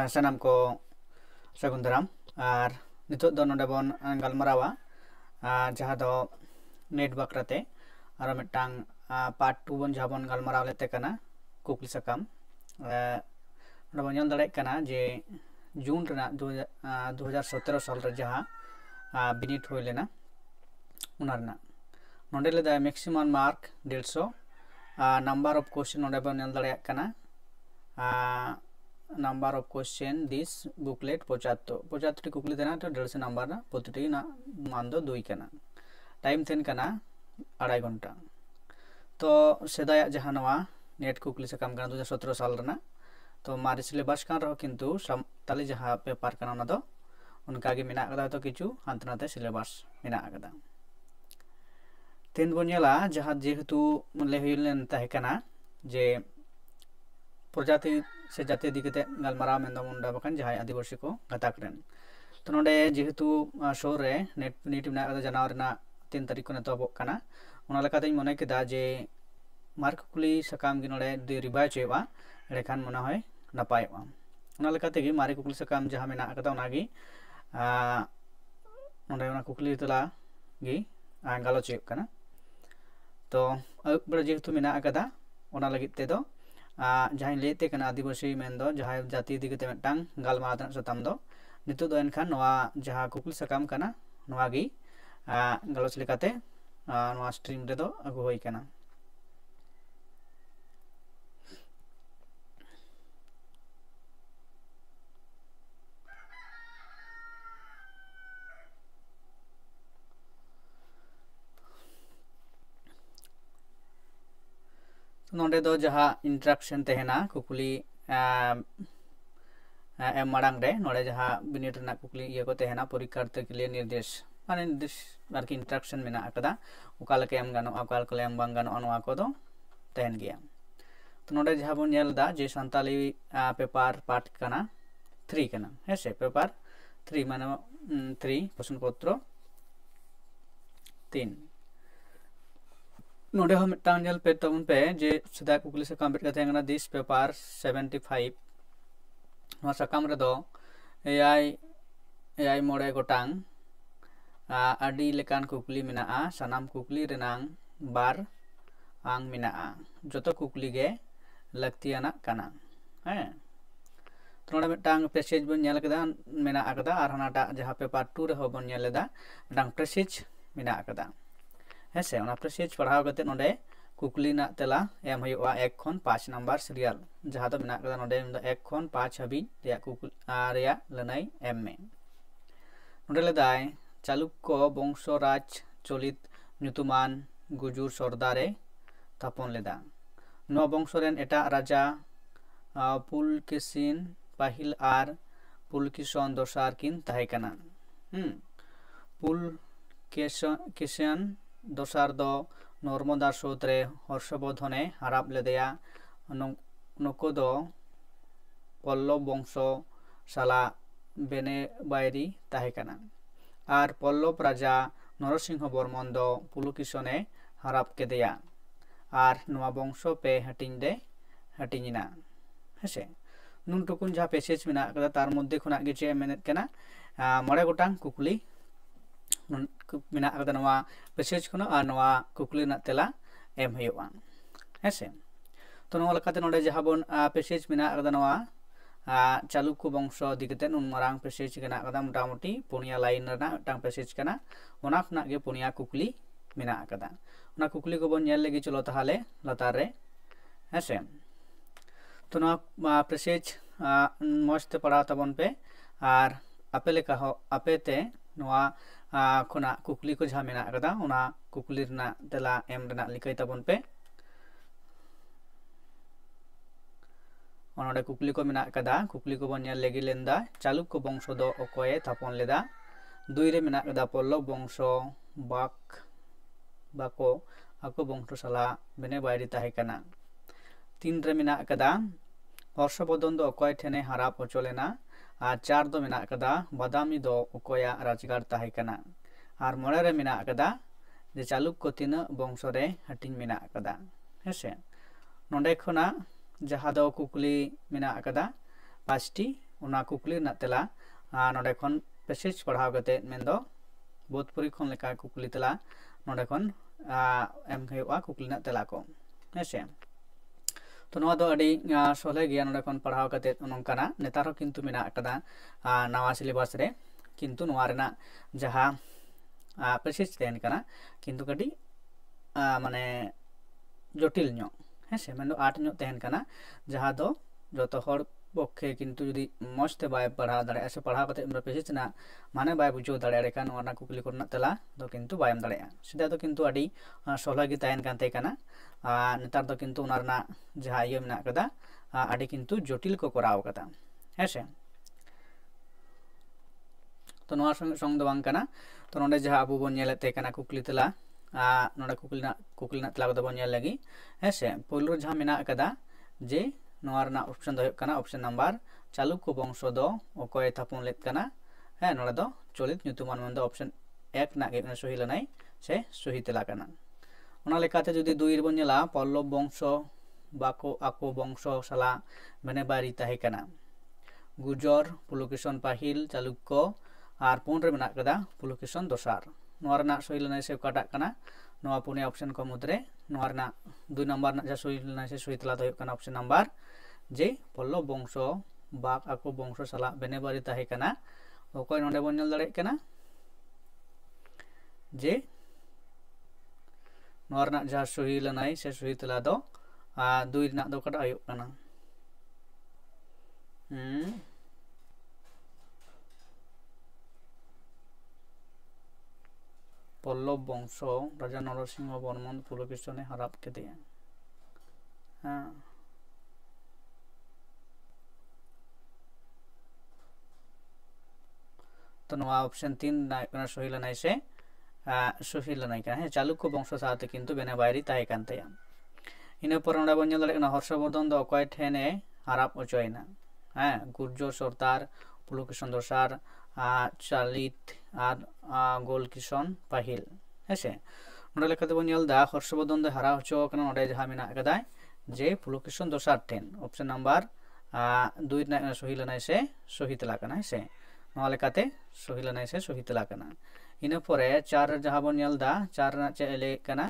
sanam ko sagun daram ar nitok do nonde bon galmarawa jaha do net bakrate aro mitang part 2 bon jaha bon galmaraw lete kana kukli sakam nonde bon nyol dare kana je जून 2017 साल रे जहाँ बिनिट हो लेना उनारना नोंडे ले दा maximum mark 150 number of question नोंडे बन नेल दड़े कना number of question this booklet 75 कुकली देना तो 150 नंबर ना प्रतिटी ना मान दो 2 कना टाइम थेन कना 2.5 घंटा तो सेदाया जहाँ नवा नेट कुकली से कम कना 2017 साल रना तो मारे सिलेबस कान रहो किंतु ताले जहाँ पेपर काना ना दो उनका के मिना कदा तो किचु हांतनाते सिलेबस मिना कदा तीन बनेला जहाँ जेहेतु ले हिलेन ताहे कना जे प्रजाति से जाति दिकते गलमारा मेंदा मुंडा बकन जहाँ आदिवासी को गताकरेन तो नोडे जेहेतु शोर रे नेट मिना कदा जानवर ना 3 तारीख को नेतो कना उना लकाते मने केदा जे मार्क कुली सकाम gi node di ribay cheba erekan mona hoy napai wa ona lekate gi mari kukli sakam jaha mena akata ona gi node ona kukli tula gi galo chep kana to bra jehetu mena akada ona lagit te do jahain lete kana adivasi men do jaha jati digite metang galma dan satam do nitu do enkan noa jaha kukli sakam kana noa gi galo lekate noa stream re do agu hoy kana नोंडे दो जहाँ interaction तेहना कुकली M मांग रे नोंडे जहाँ बिनिट रना कुकली ये को तेहना परीक्षार्थी के लिए निर्देश माने निर्देश बारकी इंट्रैक्शन मेना अकदा उकाल के एम गानो अकाल के एम बांग गानो अनवा को दो तेहन गया तो नोंडे जहाँ बन नेल दा जे संताली पेपर पार्ट कना 3 कना है से पेपर 3 माने 3 प्रश्न पत्र 3 नोडे हम टांगल पे तउन पे जे सदा कुकली से कंप्लीट करते हैं दिस पेपर 75 नो सकम रे दो एआई मोड़े गोटांग आडी लेकान कुकली मिना सनाम कुकली रेनांग बार आंग मिना जोतो कुकली गे लक्तियाना कना है तो नोडे मिटांग पैसेज बन नेल कदा मिना आकदा आर हनाटा जहां पेपर 2 रे हो बन नेलदा मिटांग पैसेज मिना आकदा हेसे ओना पैसेज पढ़ाव करते नोडे कुकली ना तेला एम हुआ 1 खन 5 नंबर सीरियल जहां तो मिना कदा नोडे 1 खन 5 हबी रिया कुकल रिया लनाई एम में नोडे लेदाय चालुक्य वंशराज चलित ᱧᱩᱛᱩᱢᱟᱱ गुजुर सरदारे थापन लेदा नो वंशरेन एटा राजा पुलकेशिन पाहिल आर पुलकिशन दोसार किन ताहे कना पुलकेशिन दोसार दो नर्मदा सोत्रे हर्षवर्धने हराब लेदेया नको दो पल्लव वंश साला बेने बायरी ताहे कना आर पल्लव राजा नरसिंह बर्मन दो पुलकिशने हराब केदेया आर नवा वंश पे हटिंगिना हेसे नुन टुकुन जहाँ पैसेज मेना कदा तार मध्य खुना गे चे मेनेत कना मरे गोटांग कुकली मेना कदा नवा पैसेज खुना आ नवा कुकली ना तेला एम हुआ हेसे तो नवा लकाते नोडे जहाँ बोन पैसेज मेना कदा नवा चालुक्य वंश दिगते नुन मारांग पैसेज कना कदा मोटामुटी पुनिया लाइन रना टांग पैसेज कना ओना खुना गे पुनिया कुकली मेना कदा ओना कुकली को बोन नेल लेगी चलो ताहाले लतार रे हेसे तो नवा पैसेज मस्त पढ़ाव तबन पे आर आपे लेका हो आपे ते नवा खुना कुकली को जहाँ मेना कदा ओना कुकली रना तेला एम रना लिखाई तबन पे ओनोडे कुकली को मेना कदा कुकली को बन नेल लेगी लेंदा चालुक्य वंश दो ओकोए थापन लेदा 2 रे मेना कदा पल्लव वंश बाको आको वंश साला बेने बायरी ताहे कना 3 रे मेना कदा हर्षवर्धन दो ओकोय ठेने हराप होचोलेना आर 4 दो मेना कदा बादामी दो ओकोया राजगार ताहे कना आर 9 रे मेना कदा जे चालुक्य तीन वंश रे हटिंग मेना कदा हेसे नोंडे खना जहाँ दो कुकली मेना कदा 5टी उना कुकली ना तेला नोडे खन पैसेज पढ़ाव कते मेंदो बोध परीक्षण लेका कुकली तेला नोडे खन एम हुआ कुकली ना तेला को हेसे तो नवा दो अडी सोले गया नोडे खन पढ़ाव कते नोंकाना नेतार हो किंतु मेना कदा नवा सिलेबस रे किंतु नवा रेना जहा पैसेज तेन कना किंतु कटी माने जटिल ᱧᱚᱜ हेसे मेंदो 8 ᱧᱚᱜ तेन कना जहा दो जतो हर पक्षे किंतु यदि मस्त बाय पढ़ा दाड़े से पढ़ा कते पैसेज ना माने बाय बुझो दाड़े का नोना कुकली करना तेला दो किंतु बायम दाड़े सिदा दो किंतु अडी सोला गी तायन कानते कना नेतार दो किंतु उनारना जहा इयो मेना कदा अडी किंतु जटिल को कराव कदा हेसे तो नोआ संग दो बांग कना तो नोडे जहा अबु बोन नेलते कना कुकली तेला नोडे कुकली ना तेला को बोन नेल लगी हेसे पहिलो जहा मेना कदा जे नोआ रना ऑप्शन दो कना ऑप्शन नंबर चालुक्य वंश दो ओकय थापन लेत कना हे नोडे दो चलित ᱧᱩᱛᱩᱢᱟᱱ मेन दो ऑप्शन 1 ना गेना सही लनाय से सही तेला कना ओना लेकाते जदि 2 रबन नेला पल्लव वंश बाको आको वंश साला बने बारी ताहे कना गुजर पुलकेशन पाहिल चालुक्य और पुन रे मेना कदा पुलकेशन दोसार नोआ रना सही लनाय से काटा कना नोआ पुने ऑप्शन को मुद्रे नोआ रना 2 नंबर ना जा सही लनाय से सही तेला दो कना ऑप्शन नंबर जे पल्लव वंश बाक आको वंश साला बने बारी ताहे कना ओकय नोडे बन नेल दाड़े कना जे नोआ रना जा सही लनाय से सही तेला दो 2 रना दो काटा आयो कना पल्लव वंश राजा नरसिंह बर्मन पुलकेशने हराब केदेया तो नवा ऑप्शन 3 ना सही लनाय से सही लनाय का है चालुक्य वंश साथे किंतु बेने बायरी ताहे कानतेया इने पर नोडे बन नेल दाड़े कना हर्षवर्धन दो अकय ठेने हराब अचयना गुर्जर सरदार पुलकेशन दोसार चालित और गोल किशन पाहिल हेसे नोडे लेकाते बन नेल दा हर्षवर्धन दो हरा हचो कना नोडे जहा मेना कदा जे पुलकेशन दोसार ठेन ऑप्शन नंबर 2 ना सही लनाय से सही तेला कना हेसे नोआ लेकाते सही लनाय से सही तेला कना इने परे 4 जहा बन नेल दा 4 ना चे ले कना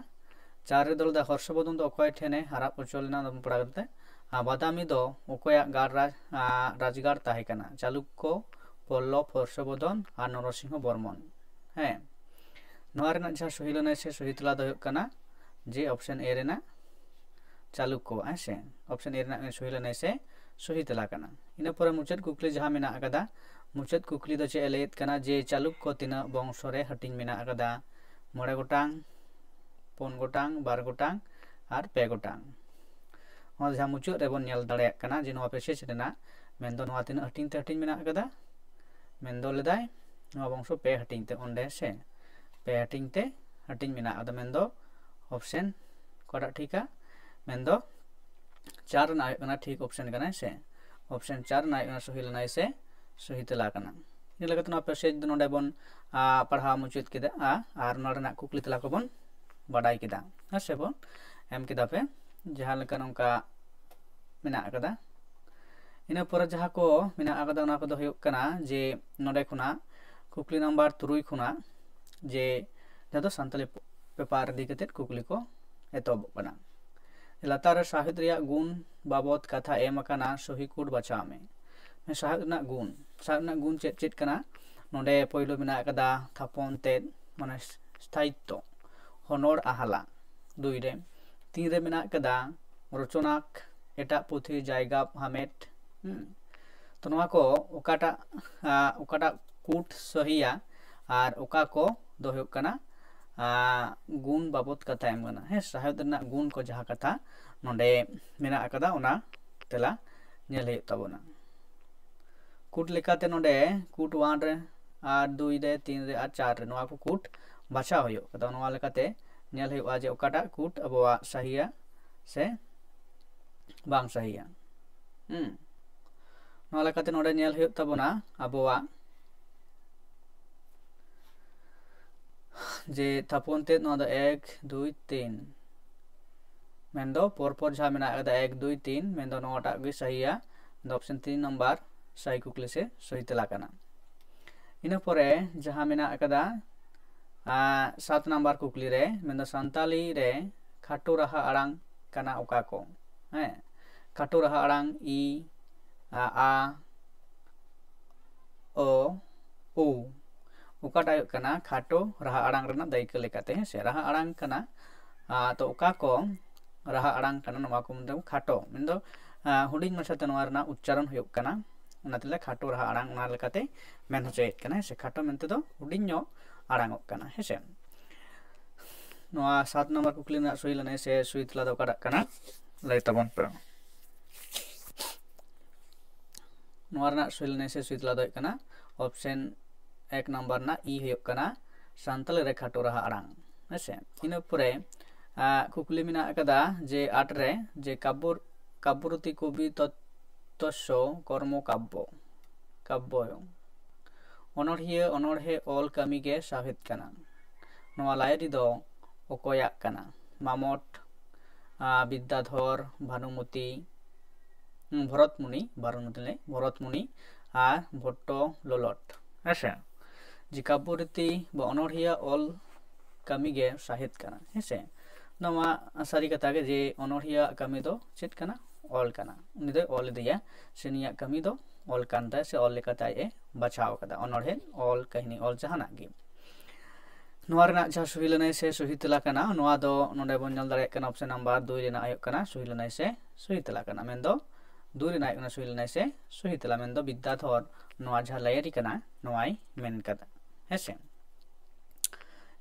4 रे दल दा हर्षवर्धन दो अकय ठेने हरा पचोलना दम पड़ा करते बादामी दो ओकया गार राजगार ताहे कना चालुक्य पल्लव हर्षवर्धन और नरसिंह बर्मन है नोआ रेना जहा सही लनाय से सही तेला दो कना जे ऑप्शन ए रेना चालुक्य हेसे ऑप्शन ए रेना सही लनाय से सही तेला कना इना परे मुचाद कुकली जहा मेना कदा मुचाद कुकली दो चे लेत कना जे चालुक्य तिना वंश रे हटिंग मेना कदा 9 गोटांग 4 गोटांग 12 गोटांग और 2 गोटांग ओना जहा मुचाद रे बन नेल दाड़े कना जे नोआ पैसेज रेना मेन दो नोआ तिना हटिंग ते हटिंग मेना कदा मेन दो लेदाय नोआ वंश 2 हटिंग ते ओंडे से 2 हटिंग ते हटिंग मेना अदा मेन दो ऑप्शन कोडा ठीका मेन दो 4 ना कना ठीक ऑप्शन कना से ऑप्शन 4 ना सही लनाय से सही तेला कना इन लगत ना पैसेज दो नोडे बन पढ़ा मुचाद केदा आर नोडना कुकली तेला को बन बाडाय केदा हसे बन एम केदा पे जहा लेका नोंका मेना कदा इना पर जहा को मेना कदा ना को दो हुयुक कना जे नोडे खुना कुकली नंबर 3 खुना जे जदो संताली पेपर दी कते कुकली को एतोब कना लातार साहित्य रिया गुण बाबत कथा एम कना सही कोड बचा में साहित्य गुण चेट कना नोडे पहिलो मेना कदा थापन ते माने स्थायित्व हनर आहाला 2 रे 3 रे मेना कदा रचनाक एटा पुथी जायगा हामेट तो नोआ को ओकाटा कूट सहिया और ओका को दो हुयुक कना गुण बाबत कथा एम कना है साहित्य ना गुण को जहा कथा नोडे मेना कदा ओना तेला नेल हुयुक ताबोना कूट लेकाते नोडे कूट 1 रे और 2 रे 3 रे और 4 रे नोआ को कूट बाछा हुयुक कदा नोआ लेकाते नेल हुयुआ जे ओकाटा कूट अबवा सहिया से बांग सहिया नोआ लेकाते नोडे नेल हुयुक ताबोना अबवा जे थापन ते नोआ दो 1 2 3 मेन दो परपर जहा मेना कदा 1 2 3 मेन दो नोटा गे सहिया ऑप्शन 3 नंबर साई कुकली से सही तेला कना इन परे जहां मेना अकदा 7 नंबर कुकली रे मेंदो सान्ताली रे खाटो रहा आड़ांग कना ओका को हैं खाटो रहा आड़ांग ई आ ओ उ ओकाटा कना खाटो रहा आड़ांग रना दायिका लेकाते हैं से रहा आड़ांग कना तो ओका को रहा आड़ांग कना नवा को मेंदो खाटो मेंदो हुडिंग माछाते नवा रना उच्चारण हुयुग कना उनातिले खाटो रहा आड़ांग उना लेकाते मेन होचेत कना से खाटो मेनते दो हुडिंग नो आड़ांग कना है से 7 नंबर कुकली ना सही लने से सुई तला दो काड़ा कना लाई तबन पे नोरना सही लने से सुई तला दो कना ऑप्शन 1 नंबर ना ई हुयुग कना सान्ताल रे खाटो रहा आड़ांग हेसे इन परे कुकली मिना अकदा जे 8 रे जे काब्यरुति कवि तत्त्वस्व कर्म काव्य अनोढ़िया अनोढ़े ऑल कमी के साहित कना नवा लायरी दो ओकोया कना मामट विद्याधर भानुमती भरतमुनि और भट्टो ललट हेसे जी काब्यरुति ब अनोढ़िया ऑल कमी के साहित कना हेसे नवा सारी कथा के जे अनोढ़िया कमी दो चेत कना ऑल कना उनी दो ऑल दिया सेनिया कमी दो ऑल कांता से ऑल लेकाता ए बचाव कदा अनोढ़े ऑल कहिनी ऑल जहाना गे नोआ रना जहा सही लनाय से सही तेला कना नोआ दो नोडे बन जल दाड़े कना ऑप्शन नंबर 2 रेना आयो कना सही लनाय से सही तेला कना मेंदो 2 रेना आयो कना सही लनाय से सही तेला मेंदो विद्याधर नोआ जहा लायरी कना नोआई मेन कदा हेसे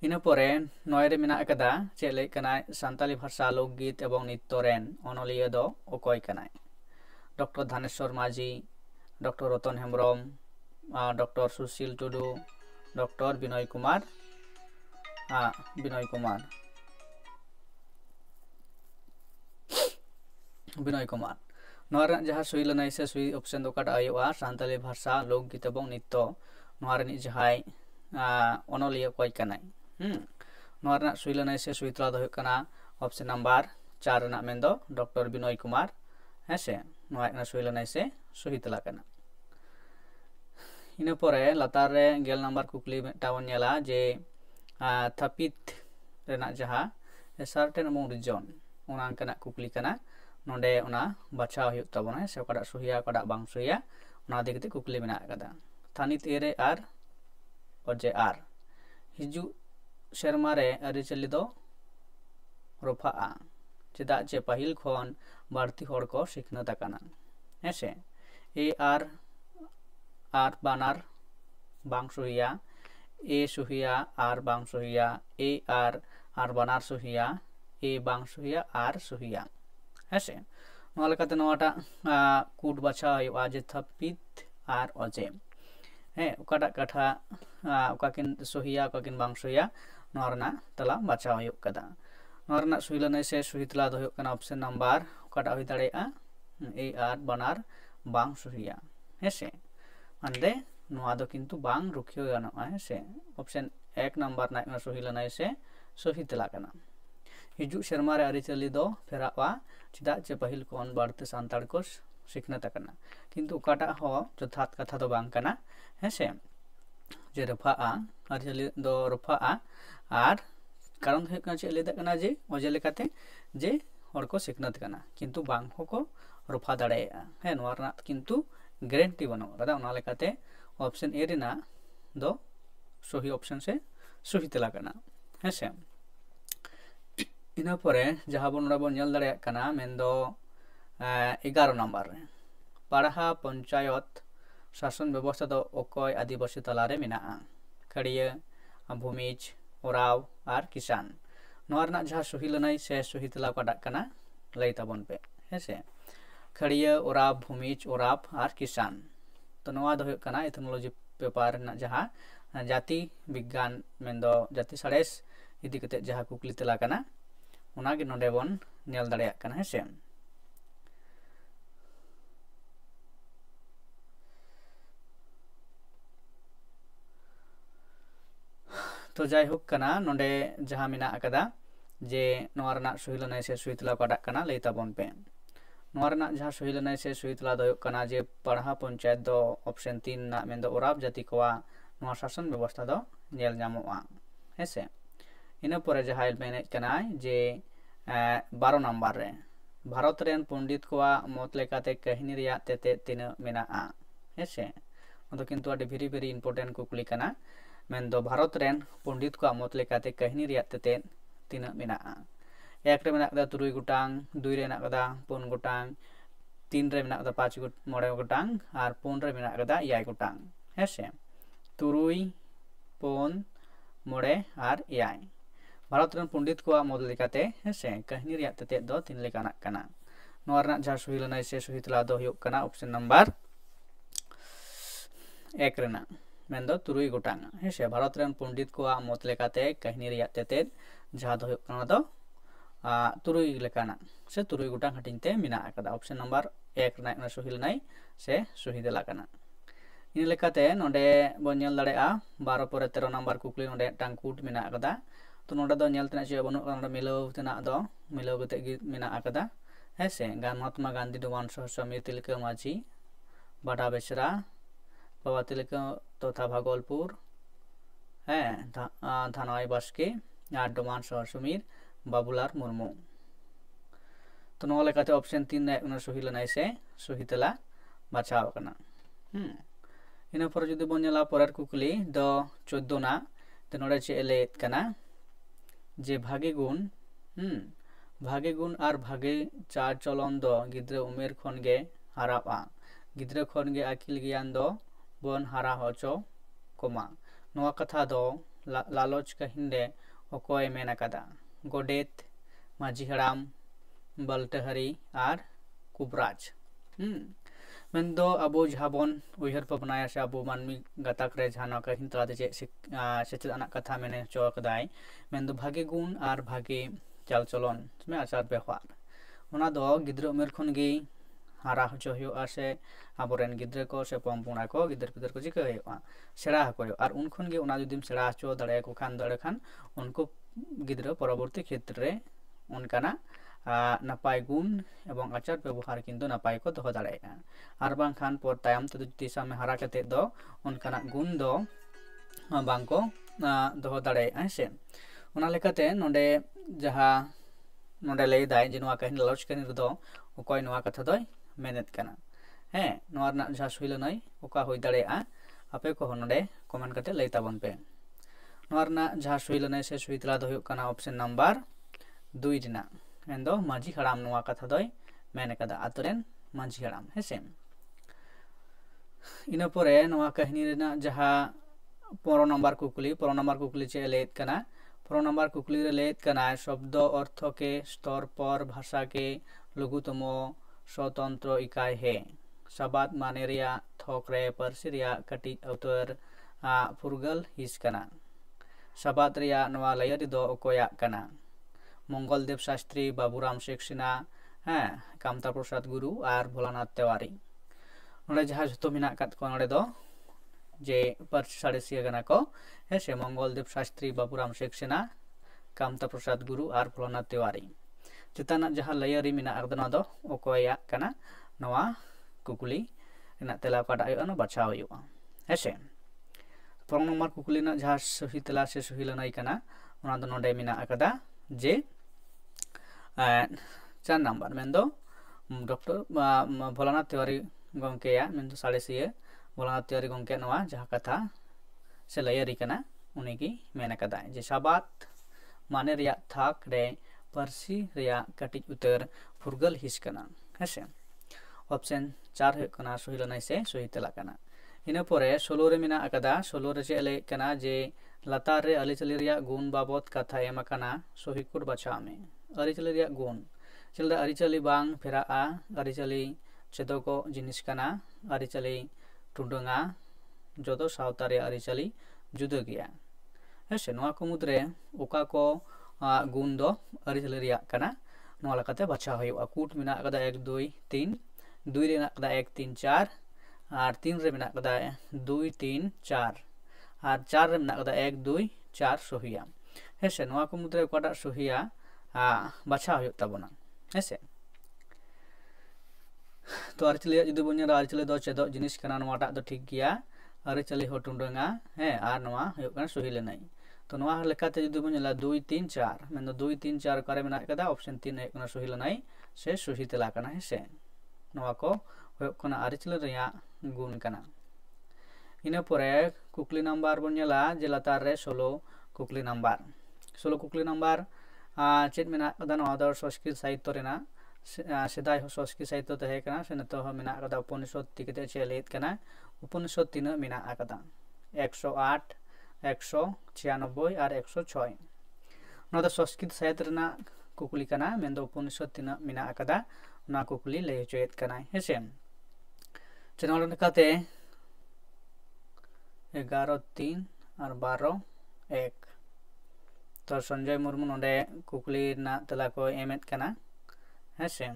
इन परे नोय रे मेना कदा चे लay कना सान्ताली भाषा लोकगीत एवं नृत्य रेन अनलिया दो ओकय कना डॉक्टर धानेश्वर माझी डॉक्टर रतन हेम्ब्रम डॉक्टर सुशील टुडू डॉक्टर विनय कुमार नोआ जहाँ सही लनाय से सही ऑप्शन दो काटा आयोआ सान्ताली भाषा लोकगीत एवं नृत्य नोआ रे जहाय अनलिया कोय कनाय नोआ सही लनाय से सही तला दो कना option number 4 रना मेंदो doctor Vinay Kumar हेसे नोआ सही लनाय से सही तला कना इन परे लतार रे 11 नंबर कुकली मेटावन नेला जे थापित रेना जहा सर्टेन अमंग रिजन ओना कना कुकली कना नोडे ओना बाछा हुयुग ताबोना से ओकाडा सहिया ओकाडा बांग सहिया ओना दिगते कुकली मेना कदा थानित एरे आर अजे आर हिजु शर्मा रे अरिचली दो रफाआ चेदा जे पहिल खन बाड़ती हर को सिखनत कना हेसे ए आर बानार बांग सहिया ए सहिया आर बांग सहिया ए आर बानार सहिया ए बांग सहिया आर सहिया हेसे नोआ लेकाते नोआटा कूट बाछा हुयुआ जे थापित आर अजे हे ओकाटा कथा ओकाकिन सहिया ओकाकिन बांग सहिया नोआ रना तला बाछा हुयुग कदा नोआ रना सही लनाय से सही तला दो हुयुग कना ऑप्शन नंबर ओकाटा हुइ दाड़ेआ ए आर बानार बांग सहिया हेसे अंदे नोआ दो किंतु बांग रुखियो गानोआ हेसे ऑप्शन 1 नंबर ना सही लनाय से सही तला कना हिजु शर्मा रे अरिचली दो फेरावा चिदा जे पहिल कोन बाड़ते सान्ताड़ को सिखनत कना किंतु ओकाटा हो जथात कथा दो बांग कना हेसे जे रफाआ अरिचली दो रफाआ आर कारण है कना चे लेदा कना जे ओजे लेकाते जे हर को सिखनत कना किंतु बांग को रफा दाड़ेया हे नोआ रना किंतु गारंटी बनो कदा ओना लेकाते ऑप्शन ए रेना दो सही ऑप्शन से सही तेला कना हेसे इना परे जहां बन नेल दाड़े कना मेंदो 11 नंबर रे पाड़हा पंचायत शासन व्यवस्था दो ओकय आदिवासी तलारे मेना खड़िया भूमिज ओराव और किसान नोआ रना जहां सही लनाय से सही तेला काटा कना लay ताबन पे हेसे खड़िया ओराव भूमिज ओराव और किसान तो नोआ दो कना एथनोलॉजी पेपर ना जहां जाति विज्ञान मेंदो जाति साड़ेस इदी कते जहां कुकली तेला कना उनागे नोडे बन नेल दाड़ेया कना हेसे तो जाय होक कना नोडे जहां मेना अकदा जे नोआ रना सही लनाय से सही तेला काटा कना लay ताबन पे नोआ रेना जहां सही लेना से सही तला दो कना जे पढ़ा पंचायत दो ऑप्शन 3 ना मेन दो ओराब जाति कोआ नोआ शासन व्यवस्था दो नेल जामोआ हेसे इन परे जहां मेने कना जे 12 नंबर रे भारत रेन पंडित कोआ मत लेकाते कहानी रिया तेते तीन मेना आ हेसे तो किंतु अडी भेरी भेरी इंपोर्टेंट कुकली कना मेन दो भारत रेन पंडित कोआ मत लेकाते कहानी रिया तेते तीन मेना आ एक रे मेना कदा 3 गोटांग 2 रे मेना कदा 4 गोटांग 3 रे मेना कदा 5 गोटांग और 4 रे मेना कदा 6 गोटांग हेसे 3 4 6 और 6 भारत रेन पंडित को मत लेकाते हेसे कहानी रिया तेते दो 3 लेकाना कना नोआ रना जहां सही लेना से सही तला दो हुयो कना ऑप्शन नंबर 1 रेना मेन दो 3 गोटांग हेसे भारत रेन पंडित को मत लेकाते कहानी रिया तेते जहां दो हुयो कना दो 3 लेकाना से 3 गोटांग हटिंगते मिना कदा ऑप्शन नंबर 1 रेना सही लेना से सही देला कना इन लेकाते नोडे बो नेल दाड़ेआ 12 परे 13 नंबर कुकली नोडे टांगकुट मिना कदा तो नोडे दो नेल तना चे बनु नोडे मिलाव तना दो मिलाव कते गी मिना कदा हेसे गान महात्मा गांधी डोवान सहस्रमी तिलका माझी बाडा बेसरा बाबा तिलका तथा भागलपुर है धानवाई बास्के और डोवान सहस्रमीर बाबुलार मुर्मू तो नोआ लेकाते ऑप्शन 3 ने सही लेना से सही तला बाछाव कना इन पर जुदी बन नेला परेर कुकली दो 14 ना तो नोडे चे लेत कना जे भागे गुण और भागे चार चलन दो गिद्रे उमेर खनगे हाराबा गिद्रे खनगे आकिल ज्ञान दो बन हारा होचो कोमा नोआ कथा दो लालच कहिंदे ओकोय मेना कदा गोडेत माझी हराम बलटहरी और कुबराज मेन दो अबो जहाबन उहर पबनाया से अबो मानमी गताक रे जहाना कहिन तलाते चे सेचेद आना कथा मेने चो कदाय मेन दो भागे गुण और भागे चाल चलन में आचार व्यवहार ओना दो गिद्र उमेर खन गे हारा होचो हुयो आसे आबोरेन गिद्र को से पमपुना को गिद्र पिदर को जिका हुयो सेड़ा को और उन खन गे ओना जुदिम सेड़ा चो दड़े को खान दड़े खान उनको गिद्र परवर्ती क्षेत्र रे उनकाना नापाय गुण एवं आचार व्यवहार किंतु नापाय को दोह दाड़ेगा आर बांग खान पर तायम तो तीसा में हारा कते दो उनकाना गुण दो बांग को दोह दाड़ेगा से ओना लेकाते नोडे जहां नोडे ले दाय जे नोआ कहिन लॉज कहिन दो ओकय नोआ कथा दोय मेनेत कना हे नोआ ना जहां सही नय ओका होय दाड़ेगा आपे को नोडे कमेंट कते लई ताबन पे नोआ ना जहां सही नय से सही तला दो हुयो कना ऑप्शन नंबर 2 दिना एंदो माझी हराम नोआ कथा दोय मेने कदा आतरेन माझी हराम हेसे इन परे नोआ कहानी रेना जहां 15 नंबर कुकली चे लेत कना 15 नंबर कुकली रे लेत कना शब्द अर्थ के स्तर पर भाषा के लघुतम स्वतंत्र इकाई है सबाद माने रिया थोक रे परसी रिया कटी अवतर फुरगल हिस कना सबाद रिया नोआ लयरी दो ओकोया कना मंगल देव शास्त्री बाबूराम शेख सिन्हा हैं कामता प्रसाद गुरु और भोलानाथ तिवारी नोडे जहां जतो मिना कात को नोडे दो जे पर साड़ेसिया गना को हेसे मंगल देव शास्त्री बाबूराम शेख सिन्हा कामता प्रसाद गुरु और भोलानाथ तिवारी चिताना जहां लयरी मिना अगदना दो ओकोया कना नवा कुकुली ना तेला काटा आयो बाछा हुयो हेसे 15 नंबर कुकुली ना जहां सही तेला से सही लनाई कना ओना दो नोडे मिना अकदा जे 4 नंबर मेन्दो डॉक्टर भोलानाथ तिवारी गंकेया मेन्दो साड़ेसिया भोलानाथ तिवारी गंके नवा जहां कथा से लयरी कना उनीगी मेन कदा जे साबात माने रिया थाक रे परसी रिया कटिज उतर फुरगल हिस कना हेसे ऑप्शन 4 है कना सही लनाय से सही तेला कना इन परे 16 रे मिना अकदा 16 रे चेले कना जे लतार रे अलिचली रिया गुण बाबत कथा एम कना सही कुट बचा में अरिचली रिया गुण चलदा अरिचली बांग फेरा अरिचली चेदो को जिनिस कना अरिचली टुडंगा जोदो सावता रे अरिचली जुदा गया हेसे नोआ को मुद्रे ओका को गुण दो अरिचली रिया कना नोआ लकाते बचा होयो कूट मिना कदा 1 2 3 2 रे ना कदा 1 3 4 और 3 रे मिना कदा 2 3 4 और 4 रे मिना कदा 1 2 4 सहिया हेसे नोआ को मुद्रे कोटा सहिया बाछा होयो ताबोना हेसे तो आरिचली जुदी बन आरिचली दो चेदो जिनिस कना नोवाटा दो ठीक गया आरिचली हो टुंडंगा है आर नोवा हुयुग कना सही लेनाय तो नोवा लेकाते जुदी बन 2 3 4 मेन 2 3 4 करे मेना कदा ऑप्शन 3 हुयुग कना सही लेनाय से सही तेला कना है से नोवा को हुयुग कना आरिचली रेया गुण कना इना परे कुकली नंबर बन जे लातार रे 16 कुकली नंबर चेत मेना कदा नोवा दो संस्कृत साहित्य रेना सेदाय संस्कृत साहित्य तहे कना से नतो मेना कदा उपनिषद तिकते चेलेत कना उपनिषद तीन मेना कदा 108 196 और 106 नोदा संस्कृत साहित्य रेना कुकली कना मेन दो उपनिषद तीन मेना कदा ना कुकली ले चेत कना हेसे चैनल नकाते 11 3 और 12 1 तो संजय मुर्मू नोडे कुकली ना तला को एमेत कना हेसे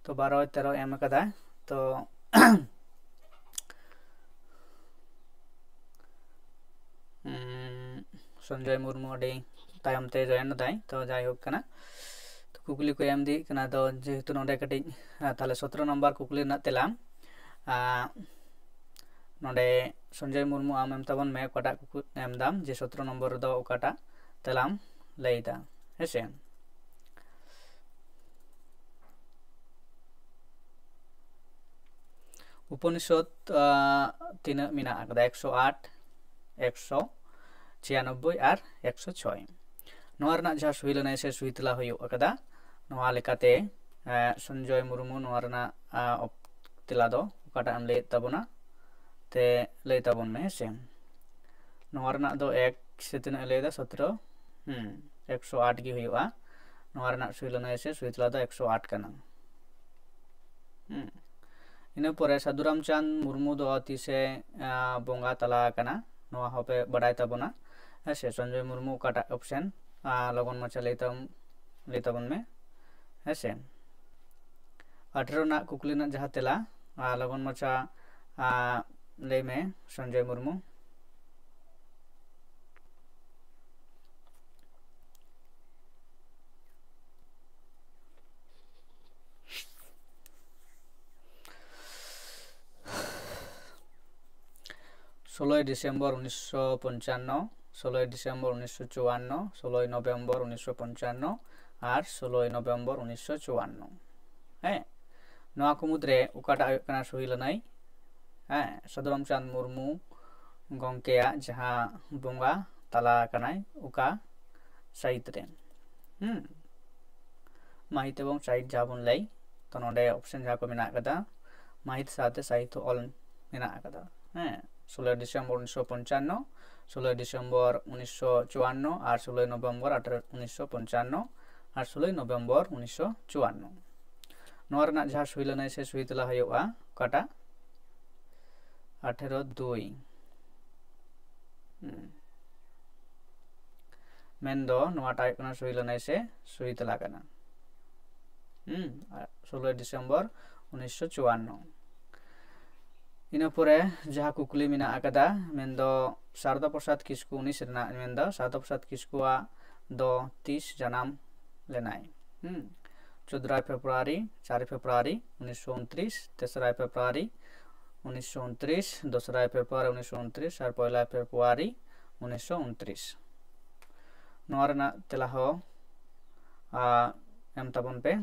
तो 12 13 एम कदा तो संजय मुर्मू अडी तायम ते जॉइन दाय तो जाय होक कना तो कुकली को एम दी कना तो जेहेतु नोडे कटी ताले 17 नंबर कुकली ना तेला नोडे संजय मुर्मू आम एम तबन मे कटा कुकु एम दाम जे 17 नंबर दो ओकाटा तेलाम लेइदा हेसे उपनिषद तीन मेना कदा 108 196 और 106 नोआ रना जहा सही लेना से सही तेला हुयुग कदा नोआ लेकाते संजय मुर्मू नोआ रना तेला दो ओकाटा एम ले तबना ते ले तबन में हेसे नोआ रना दो 1 से तीन लेदा 17 108 की हुयुगा नोआ रना सही लेना से सही तेला दो 108 कना इन परे साधुराम चांद मुर्मू दो तीसे बोंगा तला कना नोआ होपे बडाय तबना हेसे संजय मुर्मू काटा ऑप्शन लगन मचा लेतबन में हेसे 18 ना कुकली ना जहा तेला लगन मचा ले में संजय मुर्मू डिसेम्बर 1955 16 डिसेम्बर 1954 16 नवेम्बर 1955 और 16 नवेम्बर 1954 है नोआ को मुद्रे उकाटा कना सही लनाय है साधुराम चांद मुर्मू गंकेया जहां बोंगा तला कनाय उका साहित्य रे माहित एवं साहित्य जाबन लाई तो नोडे ऑप्शन जहां को मेना कदा माहित साथे साहित्य ऑल मेना कदा है 16 डिसेम्बर 1955 16 डिसेम्बर 1954 और 16 नवेम्बर 1955 और 16 नवेम्बर 1954 नोआ रना जहां सही लेनाय से सही तेला हुयुगा काटा 18 2 मेन दो नोआ टाइप कना सही लेनाय से सही तेला कना 16 डिसेम्बर 1954 इन परे जहा कुकली मेना आकदा मेन दो शारदा प्रसाद किस्कू 19 रना मेन दो शारदा प्रसाद किस्कुआ दो 30 जन्म लेनाय 14 फेब्रुआरी 4 फेब्रुआरी 1929 3 फेब्रुआरी 1929 2 फेब्रुआरी 1929 और 1 फेब्रुआरी 1929 नोआ रना तेला हो एम तबन पे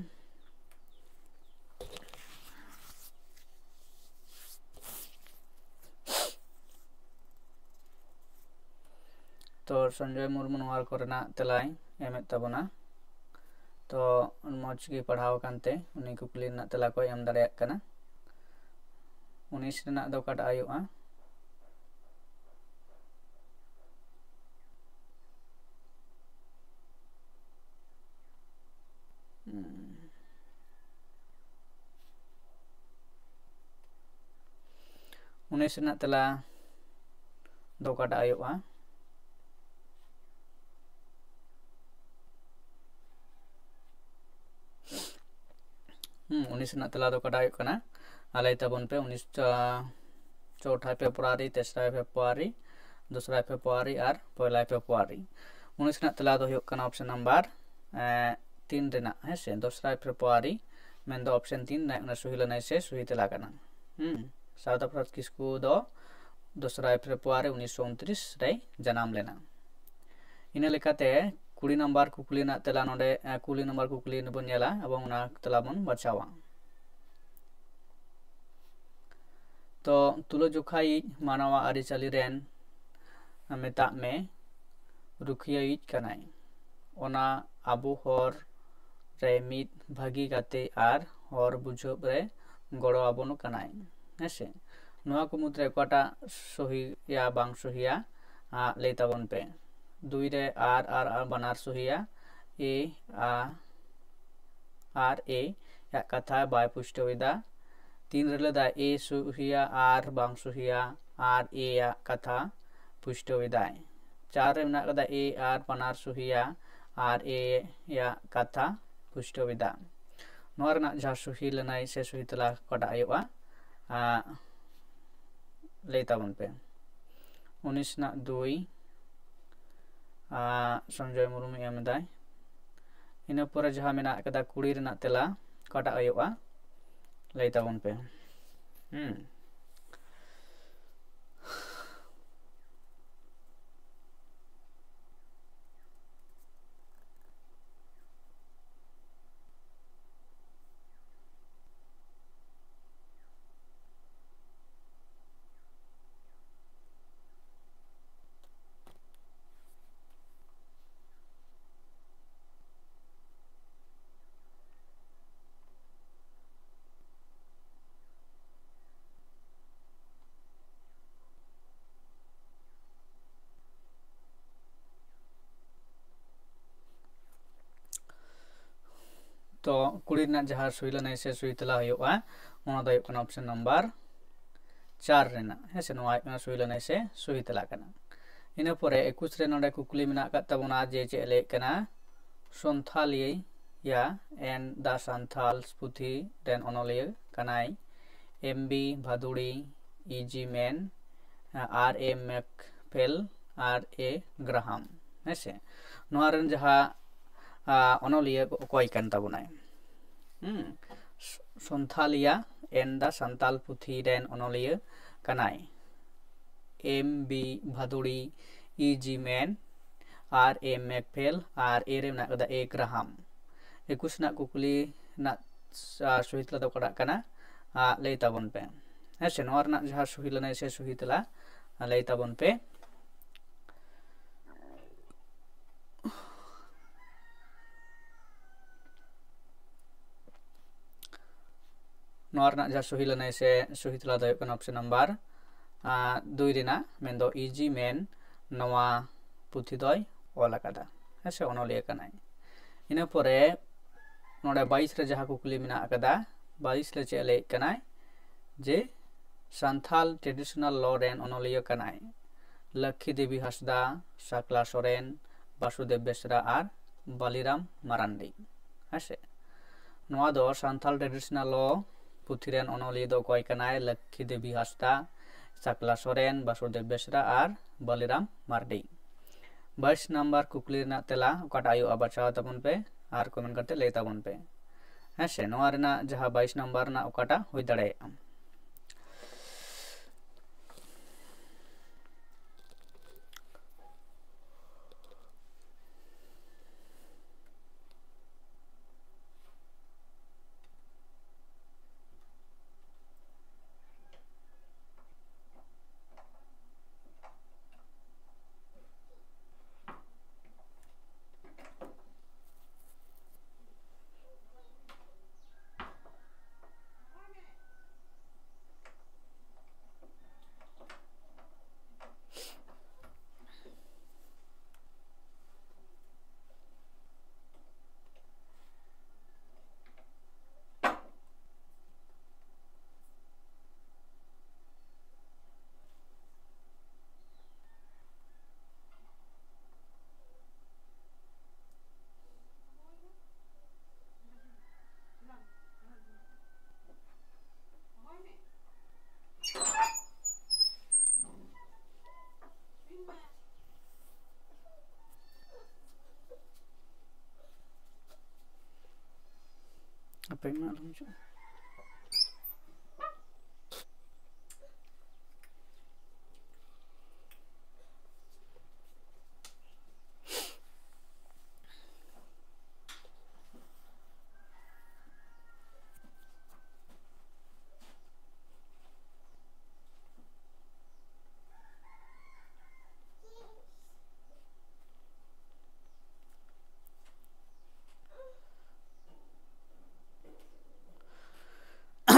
तो संजय मुर्मू नोआर कोरेना तेलाय एम तबना तो मौज की पढ़ाव कानते उनी कुकली ना तेला को एम दाड़े कना 19 रना दो काटा आयुआ 19 रना तेला दो काटा आयुआ 19 रना तेला दो काटा आयुकना आले तबन पे 19 4 फेब्रुआरी 3 फेब्रुआरी 2 फेब्रुआरी और 1 फेब्रुआरी 19 रना तेला दो हुयुकना ऑप्शन नंबर 3 रना है से 2 फेब्रुआरी मेन दो ऑप्शन 3 ना सही लनाय से सही तेला कना सारदा प्रसाद किस्कू दो 2 फेब्रुआरी 1929 रे जन्म लेना इन लेकाते 20 नंबर कुकली ना तेला नोडे 20 नंबर कुकली नबन नेला एबं ना तेला बन बाचावा तो तुलजोखाई मानवा आरिचाली रेन मेता में रुखिया कनाय ओना आबो हर रे मित भागी गाते आर हर बुझब रे गड़ो आबोनो कनाय हेसे नोआ को मुद्रे कोटा सहिया बांग सहिया लेताबन पे 2 रे आर आर आर बनार सहिया ए आर ए या कथा बाय पुष्टविदा 3 रे लदा ए सहिया आर बांग सहिया आर ए या कथा पुष्टविदाय 4 रे मेना कदा ए आर बनार सहिया आर ए या कथा पुष्टविदा नोआ रना जहा सही लनाय से सही तला कोटा आयोआ लेताबन पे 19 ना 2 संजय मुर्मू एमदाय इन पर जहा मेना कदा 20 रना तेला कोटा आयोआ लेताबन पे तो 20 ना जहा सही लनाय से सही तला होयोआ ओना दो होकना ऑप्शन नंबर 4 रेना हेसे नोआ होकना सही लनाय से सही तला कना इन परे 21 रे नोडे कुकली मेना का तबना जे चेले कना संथाली या एन दा संथाल्स पुथी रेन ओनलिय कनाय एमबी भादुड़ी इजी मैन आर ए मैकफेल आर ए ग्राहम हेसे नोआ रेन जहा ओनलिय कोई कन तबनाय संथालिया एन दा संताल पुथी रेन ओनलिय कनाय M B Bhaduri E G Man आर ए मैकफेल आर ए रे मेना कदा ए ग्राहम 21 ना कुकली ना सही तला दो कोड़ा कना लेताबन पे हेसे नोआ रना जहा सही लनाय से सही तला लेताबन पे नोआ रना जहा सही लनाय से सही तला दो होकना ऑप्शन नंबर 2 रेना मेन दो इजी मैन नवा पुथी दोय ओला कदा हेसे ओनलिय कनाय इन परे नोडे 22 रे जहा कुकली मेना कदा 22 रे चेले कनाय जे संथाल ट्रेडिशनल लॉ रेन ओनलिय कनाय लक्ष्मी देवी हासदा सकला सोरेन वासुदेव बेसरा आर बालीराम मारांडी हेसे नोआ दो संथाल ट्रेडिशनल लॉ पुथी रेन ओनलिय दो कोय कनाय लक्ष्मी देवी हासदा सकला सोरेन वासुदेव बेसरा आर बालीराम मार्डी 22 नंबर कुकली ना तेला कोटा आयो आबाचा तबन पे आर कमेंट करते लेताबन पे हेसे नोआ रेना जहा 22 नंबर ना ओकाटा हुई दाड़े apa yang malam itu?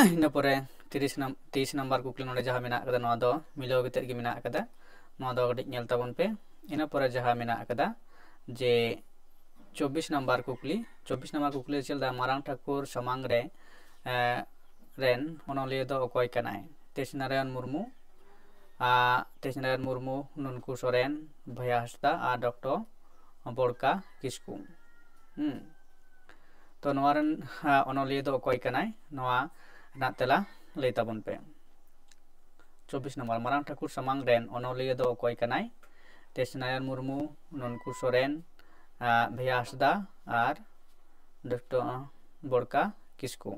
ᱤᱱᱟᱹ ᱯᱚᱨᱮ 30 नंबर कुकली नोडे जहाँ मेना कदा नोआ दो मिलाव कते गी मेना कदा नोआ दो कटिक नेल ताबन पे इना परे जहाँ मेना कदा जे 24 नंबर कुकली चलदा मारांग ठाकुर समांग रे रेन ओनोलिया दो अकॉय कनाय तेजनारायण मुर्मू नुनकू सोरेन भैया हंसदा आ डॉक्टर बोड़का किस्कू तो नोआरन ओनोलिया दो अकॉय कनाय नोआ ना तेला लई ताबन पे 24 नंबर मारांग ठाकुर समांग रेन ओनोलिया दो अकॉय कनाय तेजनारायण मुर्मू नुनकू सोरेन भैया हंसदा और डॉक्टर बोड़का किस्कू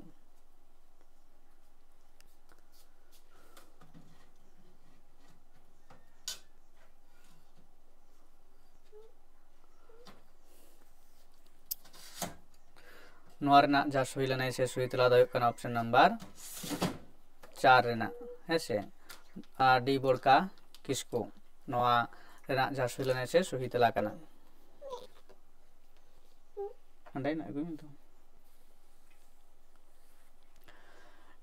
नोआरना जा सही लेना से सही तला दो कना ऑप्शन नंबर 4 रेना ऐसे डी बोड़का किस्कू नोआ रेना जा सही लेना से सही तला कना अंडे ना गुम तो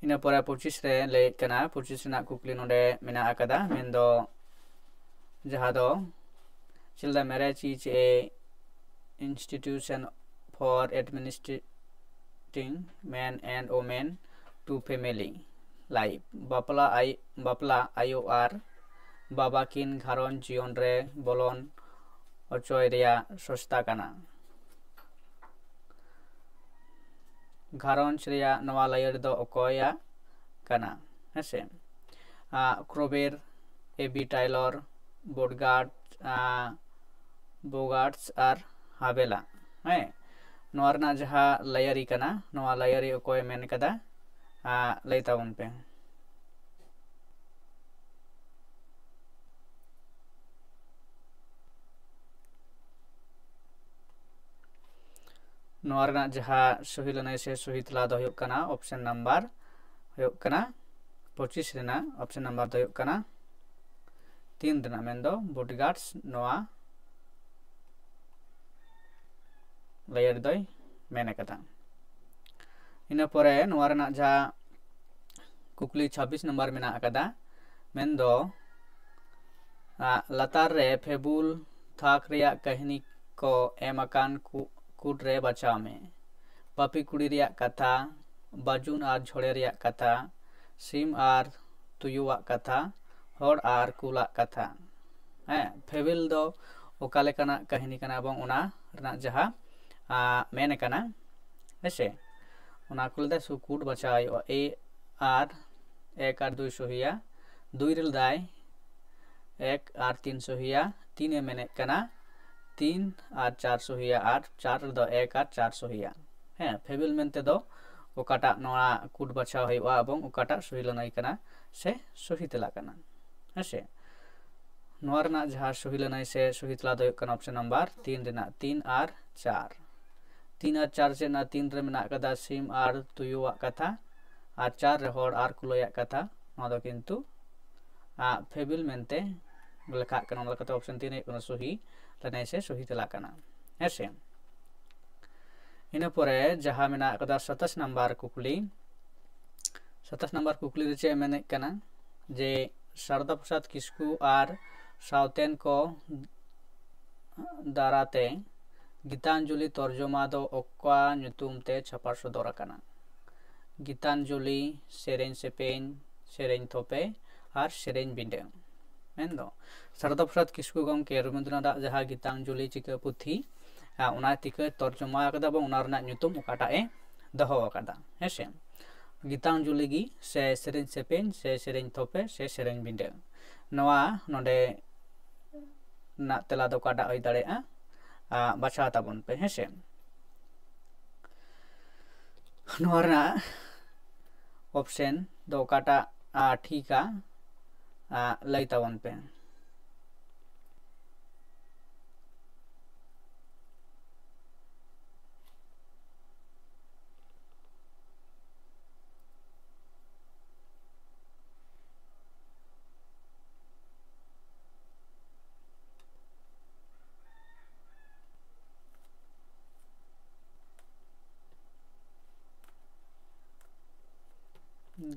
ina pore 25 re le kana 25 na kukli node mena akada mendo jaha do childa marriage is a institution for administrating men and women to family life bapla IOR baba kin gharon jion re bolon ochoy ria sosta kana घारंज रिया नवा lawyer दो अकोया कना हेसे क्रोबेर AB Tyler बोगार्ड्स और हाबेला है नोरना जहा लायरी कना नवा लायरी अकोय main कदा लैता उन पे नोरना जहा सही लने से सही तला दो हुयो कना ऑप्शन नंबर हुयो कना 25 रेना ऑप्शन नंबर दो हुयो कना 3 रेना मेंदो बॉडीगार्ड्स नोआ लेयर दोय मेने कदा इना परे नोरना जहा कुकली 26 नंबर मेना कदा मेंदो लतार रे फेबुल थाक रिया कहानी को एमकान कुड रे बचाव में पापी कुड़ी रिया कथा बाजुन आर झोड़े रिया कथा सिम आर तुयुआ कथा होड़ आर कुला कथा फेबिल दो ओकाले कना कहानी कना बंग उना रना जहा मेन कना ऐसे उना कुल दे सु कुड बचाव ए आर 1 आर 2 सोहिया 2 रिल दाय 1 आर 3 सोहिया 3 मेने कना 3 और 4 सोहिया 8 4 दो 1 और 4 सोहिया है फेबिल मेनते दो ओकाटा नोआ कुड बचाव होइबा एवं ओकाटा सही लनाय कना से सही तला कना हेसे नोरना जहा सही लनाय से सही तला दो कना ऑप्शन नंबर 3 रेना 3 और 4 3 और 4 से ना 3 रे मेना कदा सिम और तुयुआ कथा और 4 रे होड़ और कुलोया कथा नो दो किंतु फेबिल मेनते लेखा कना लकते ऑप्शन 3 ए कना सही लनाय से सही तला कना हेसे इना परे जहा मेना कदा 27 नंबर कुकली चे मेने कना जे शारदा प्रसाद किस्कू और साउतेन को दाराते गीतांजलि तर्जमा दो ओक्वा नुतुम ते छपार सदर कना गीतांजलि सेरेन सेपेन सेरेन थोपे और सेरेन बिंडे मेंदो शारदा प्रसाद किस्कू गमके रवींद्रनाथ जहा गीतांजलि चिका पुथी उना तिका तर्जमा कदा बं उना रना नुतुम ओकाटा ए दहो कदा हेसे गीतांजलि गी से सेरेन सेपेन से सेरेन थोपे से सेरेन बिंडे नवा नोडे ना तेला दो काटा होई दाड़ेआ बाछा ताबन पे हेसे नोआ रना ऑप्शन दो काटा ठीका लई ताबन पे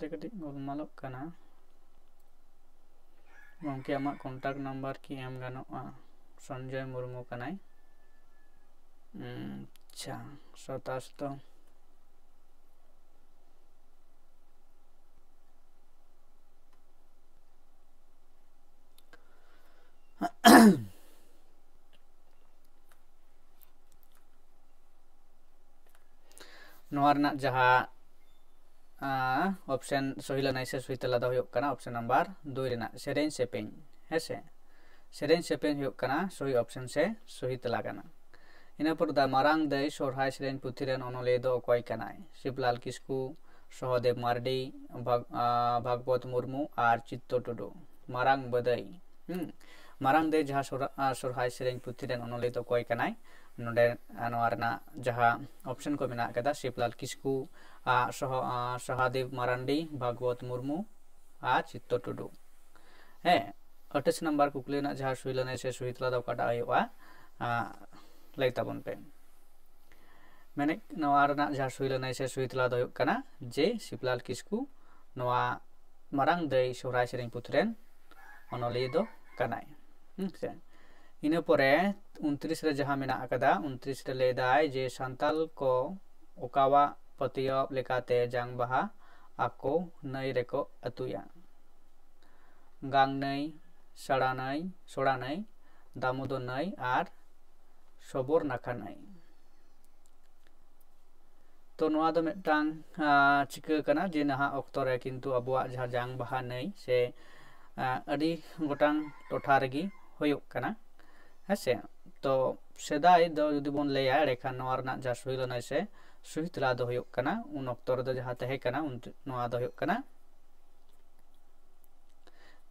देखते गोलमालों कना गंके आमा कॉन्टैक्ट नंबर की एम गानोआ संजय मुर्मू कनाई अच्छा 27 तो नोआ रना जहाँ ऑप्शन सही लनाई से सही तला दो कना ऑप्शन नंबर 2 रेना सेरेन सेपेन हेसे सेरेन सेपेन हो कना सही ऑप्शन से सही तला कना इना पर दा मारांग दे सोरहाय सेरेन पुथिरेन ओनले दो अकय कनाय शिवलाल किस्कू सहदेव मार्डी भागवत मुर्मू और चित्तो टुडू मारांग बदई मारांग दे जहाँ सोरहाय सेरेन पुथिरेन ओनले दो अकय कनाय नोडे नोआरना जहाँ ऑप्शन को मेना कदा शिवलाल किस्कू सहदेव मारांडी भागवत मुर्मू और चित्तो टुडू है 28 नंबर कुकली ना जहाँ सुई लने से सुई तला दो काटा लई ताबन पे मैंने नोआरना जहाँ सुई लने से सुई तला दो कना जे शिवलाल किस्कू नोआ मारांग दे सोहराय सेरेन पुथरेन ओनली दो कनाय इना परे 29 रे जहाँ मेना कदा 29 रे लेदाय जे सांताल को ओकावा पतियो लेकाते जांग बाहा आको नई रेको अतुया गांग नई सोड़ा नई दामोदर नई और सबोर नाखा नई तो नोआ दो मिटांग चिका कना जे नहा अक्तो रे किंतु अबुआ जहाँ जांग बाहा नई से अडी गोटांग टोठा रेगी होयुक कना हेसे तो सेदाय दो जुदी बोन लेया रेखा नोआ रना जहाँ सुई लनाय से सुई तला दो होयुक कना उन अक्तो दो जहाँ तहे कना उन नोआ दो होयुक कना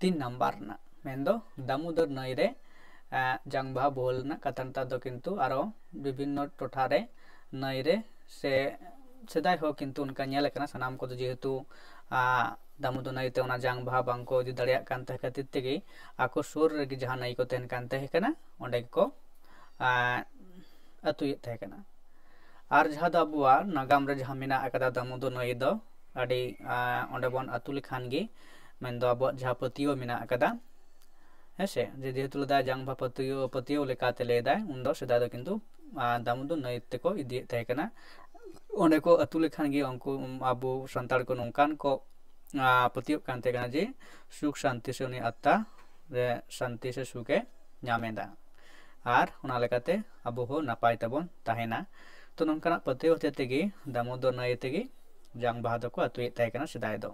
3 नंबर ना मेंदो दामोदर नई रे जांग बाहा बोल ना कथनता दो किंतु आरो विभिन्न टोठा रे नई रे से सेदाय हो किंतु उनका न्याल कना सनाम को जेहेतु दामोदर नई ते ओना जांग बाहा बांको इदी दड़िया कान तहे खातिर तेगे आको सुर रे जहाँ नई को तेन कान तहे कना ओंडे को अतुय तहे कना और जहाँ दो अबुआ नागाम रे जहाँ मेना अकदा दामोदर नई दो अडी ओंडे बोन अतु लेखान गे मेन दो अबुआ जहाँ पतियो मेना अकदा हेसे जे जेहेतु लदा जांग बाहा पतियो लेकाते लेदाय उन दो सेदा दो किंतु दामोदर नई ते को इदी तहे कना ओंडे को अतु लेखान गे उनको अबु संताल को नोंकान को पतियो कांते कना जे सुख शांति से उनी आत्मा रे शांति से सुखे ᱧᱟᱢᱮᱫᱟ और उना लेकाते अबो हो नापाय तबन ताहेना तो नोंकाना पतियो होते तेगे दामोदर नई तेगे जांग बाहा दो को अतुए ताहे कना सेदाय दो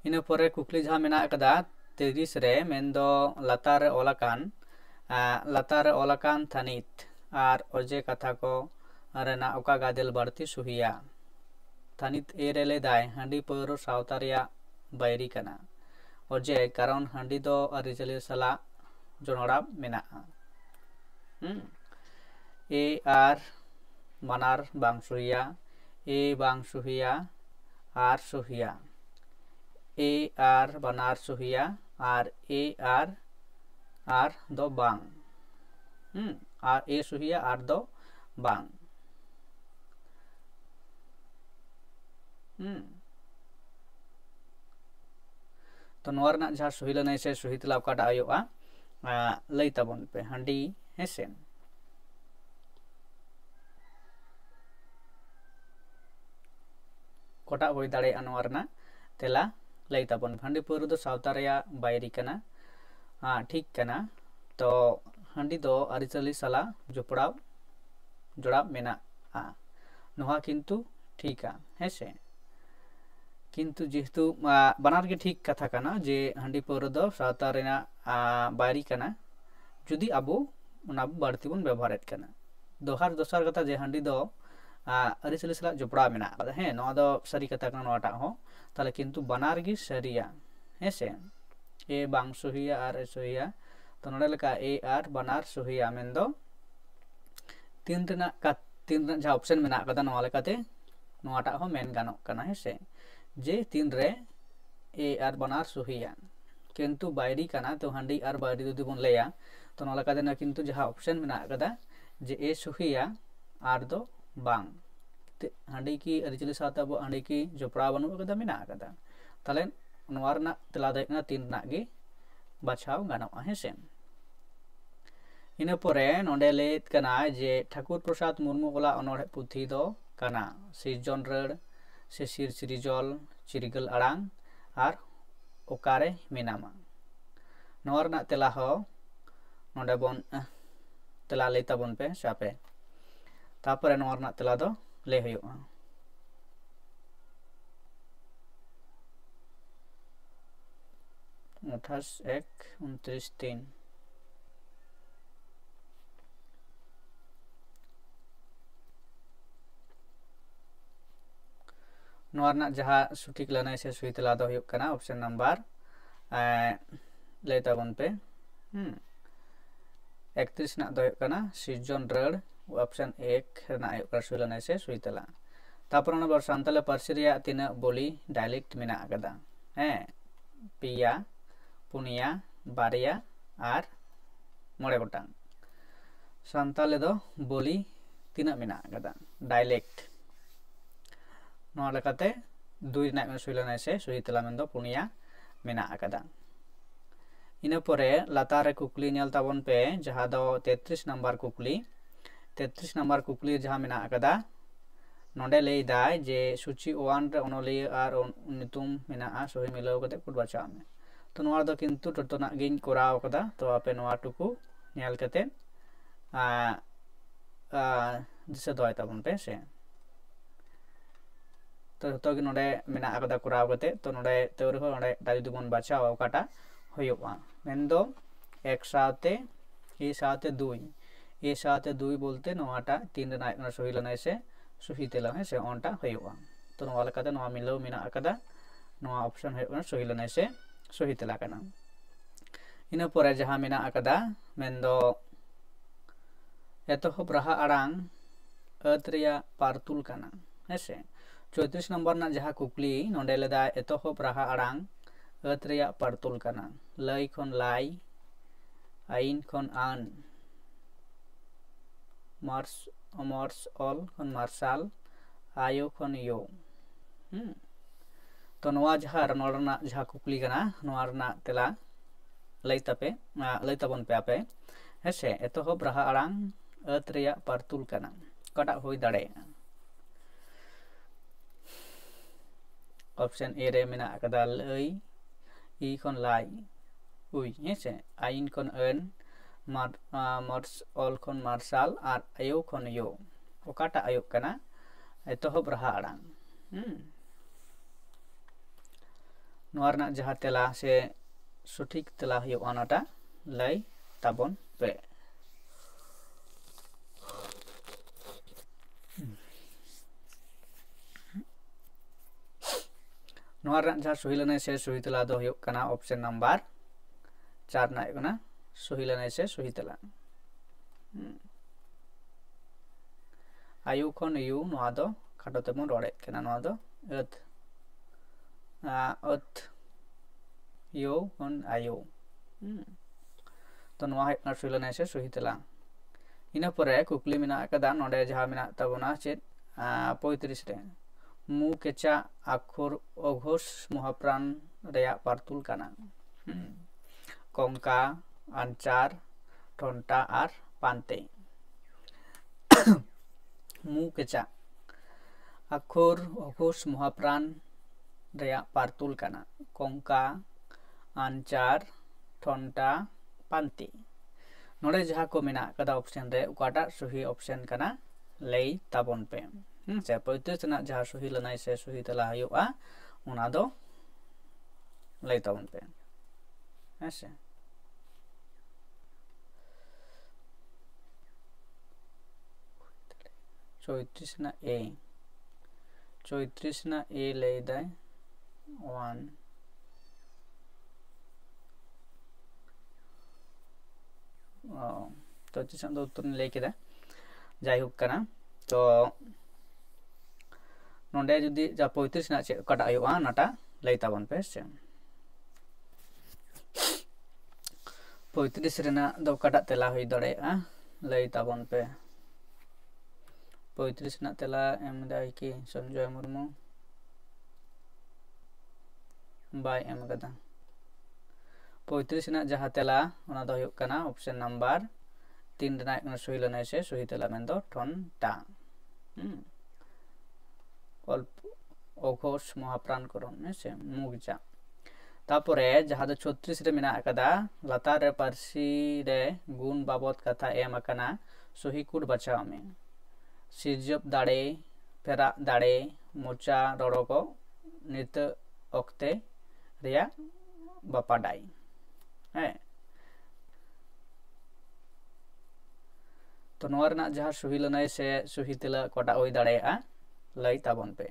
इना परे कुकली जहाँ मेना कदा 30 रे मेंदो लातार ओलाकान थानित और ओजे कथा को रेना ओका गादेल बाड़ती सुहिया थानित ए रेले दाय हांडी पौरो सावतारिया बायरी कना ओजे कारण हांडी दो अरिजली सला जोनोड़ा मेना ए आर मानार बांग सुहिया ए बांग सुहिया आर सुहिया ए आर बानार सुहिया और ए आर दो बांग और ए सुहिया आर दो बांग तो नोरना जहाँ सुही लनाय से सुही तला काटा आयोआ लई ताबन पे हांडी हेसे कोटा होई दाड़े नोरना तेला लई ताबन हांडी पुरो दो सावता रेया बायरी कना ठीक कना तो हांडी दो अरिचली सला जोड़ा मेना नोहा किंतु ठीका हेसे किंतु जेहेतु बनार के ठीक कथा कना जे हांडी पौर दो सावता रेना बायरी कना जुदी अबो उना बाड़ती बन व्यवहारेत कना दोसर कथा जे हांडी दो अरिचली साला जोपड़ा मेना कदा हे नवा दो सरी कथा कना नवाटा हो ताले किंतु बनार गी सरिया हे से ए बांग सहिया आर सहिया तो नोडे लेका ए आर बनार सहिया मेंदो तीन जहाँ ऑप्शन मेना कदा नवा लेकाते नवाटा हो मेन गानोक कना हे से जे तीन रे ए आर बनार सहिया किंतु बायरी कना तो हांडी आर बायरी जुदी बन लेया तो नवा लेकाते ना किंतु जहाँ ऑप्शन मेना कदा जे ए सहिया आर दो बांग हांडी की अरिचली साथ अब हांडी की जोपड़ा बनू कदा मेना कदा ताले नवा रना तेला दो ना तीन ना गी बाछाव गानोआ हे से इन परे नोडे लेत कना जे ठाकुर प्रसाद मुर्मू वाला अनोढ़े पुथी दो कना सिरजन रड़ से सिर सिरिजल चिरिगल अड़ांग आर ओकारे मेनामा नवा रना तेला हो नोडे बन तेला लेता बन पे सापे तापरे नवा रना तेला दो ले हुआ 28-1-29-3 नोरना जहाँ सुटिक लाना से सुई तला दो कना ऑप्शन नंबर लेता बन पे 31 ना दो कना सिजन रड़ ऑप्शन 1 ना सुई लाना से सुई तला तापर नंबर सांतले पार्सिरिया तीना बोली डायलेक्ट मेना कदा हैं पिया पुनिया बारिया आर मोड़े गोटांग सांताले दो बोली तीना मेना कदा डायलेक्ट नोआ लेकाते दुई ना सुइलाना से सुइतला मेंदो पुनिया मेना कदा इना परे लातारे कुकली नेल ताबन पे जहां दो 33 नंबर कुकली जहां मेना कदा नोडे ले दाय जे सूची 1 रे ओनोली आर नितुम मेना सोही मिलाव कते कुट बचा में तो नोआ दो किंतु टोटोना गिन कोराव कदा तो आपे नोआ टुकु नेल कते दिसे दोय ताबन पे से तो नोडे मेना कदा कोराव कते तो नोडे तोर हो नोडे दादी दुबन बचाव काटा होयोबा मेंदो एक साथे ए साथे दुई बोलते नोआटा तीन रे ना सोही लनाय से सुही तेला है से ऑनटा होयोबा तो नोआ लेकाते नोआ मिलाव मेना कदा नोआ ऑप्शन होयोना सुही लनाय से सुही तेला कना इना परे जहां मेना कदा मेंदो एतो ब्राहा अड़ांग अत्रिया पारतुल कना है से 34 नंबर ना जहां कुकली नोडे लेदा एतो ब्राहा अड़ांग अत्रिया पारतुल कना लई खन लाई आइन खन आन मार्स ऑल खन मार्शल आयो खन यो तो नोआ जहां रनोड़ना जहां कुकली कना नोआ रना तेला लई तबन पे आपे हेसे एतो ब्राहा अड़ांग अत्रिया पारतुल कना कटा होई दाड़े ऑप्शन ए रे मेना कदा लई ई खन लाई उई हेसे आइन खन अन मार्स ऑल खन मार्शल आर आयो खन यो ओकाटा आयो कना एतो ब्राहा अड़ांग नोरना जहां तेला से सठिक तेला हो अनाटा लई ताबन पे नोरना जहां सही लने से सही तेला दो हो कना ऑप्शन नंबर 4 ना कना सही लने से सही तेला आयु खन यु नोआ दो खाटो तेमन रोड़े कना नोआ दो अत यो खन आयु तो नोआ है सही लने से सही तेला इना परे कुकली मेना कदा नोडे जहां मेना ताबोना चेत 35 रे मु केचा आखर अघोष महाप्राण रेया पारतुल कना कंका आंचार ठंटा आर पांते मु केचा आखर अघोष महाप्राण रेया पारतुल कना कंका आंचार ठंटा पांते नोडे जहां को मेना कदा ऑप्शन रे उकाटा सही ऑप्शन कना लई ताबन पे से 35 ना जहां सही लनाय से सही तला हुआ उना दो लई ताबन पे ऐसे 34 ना ए 34 ना ए लई दाय 1 तो 34 दो उत्तर लई केदा जाय हुक कना तो नोंडे जुदी जा 35 ना चे कटा आयो नाटा लई ताबन पे से 35 रेना दो कटा तेला हुई दड़े लई ताबन पे 35 ना तेला एम दाय की संजय मुर्मू बाय एम कदा 35 ना जहां तेला ओना दो हुक कना ऑप्शन नंबर 3 रेना एक सही लनाय से सही तेला मेन दो ठनटा अघोष महाप्राण करन से मुगजा तापरे जहां दो 36 रे मेना कदा लातार रे पारसी रे गुण बाबत कथा एम कना सही कुड बचाव में सिरजब दाड़े फेरा दाड़े मोचा रड़ो को नित ओक्ते रिया बापाडाई है तो नोर ना जहां सही लनाय से सही तेला कोटा होई दाड़े लई ताबन पे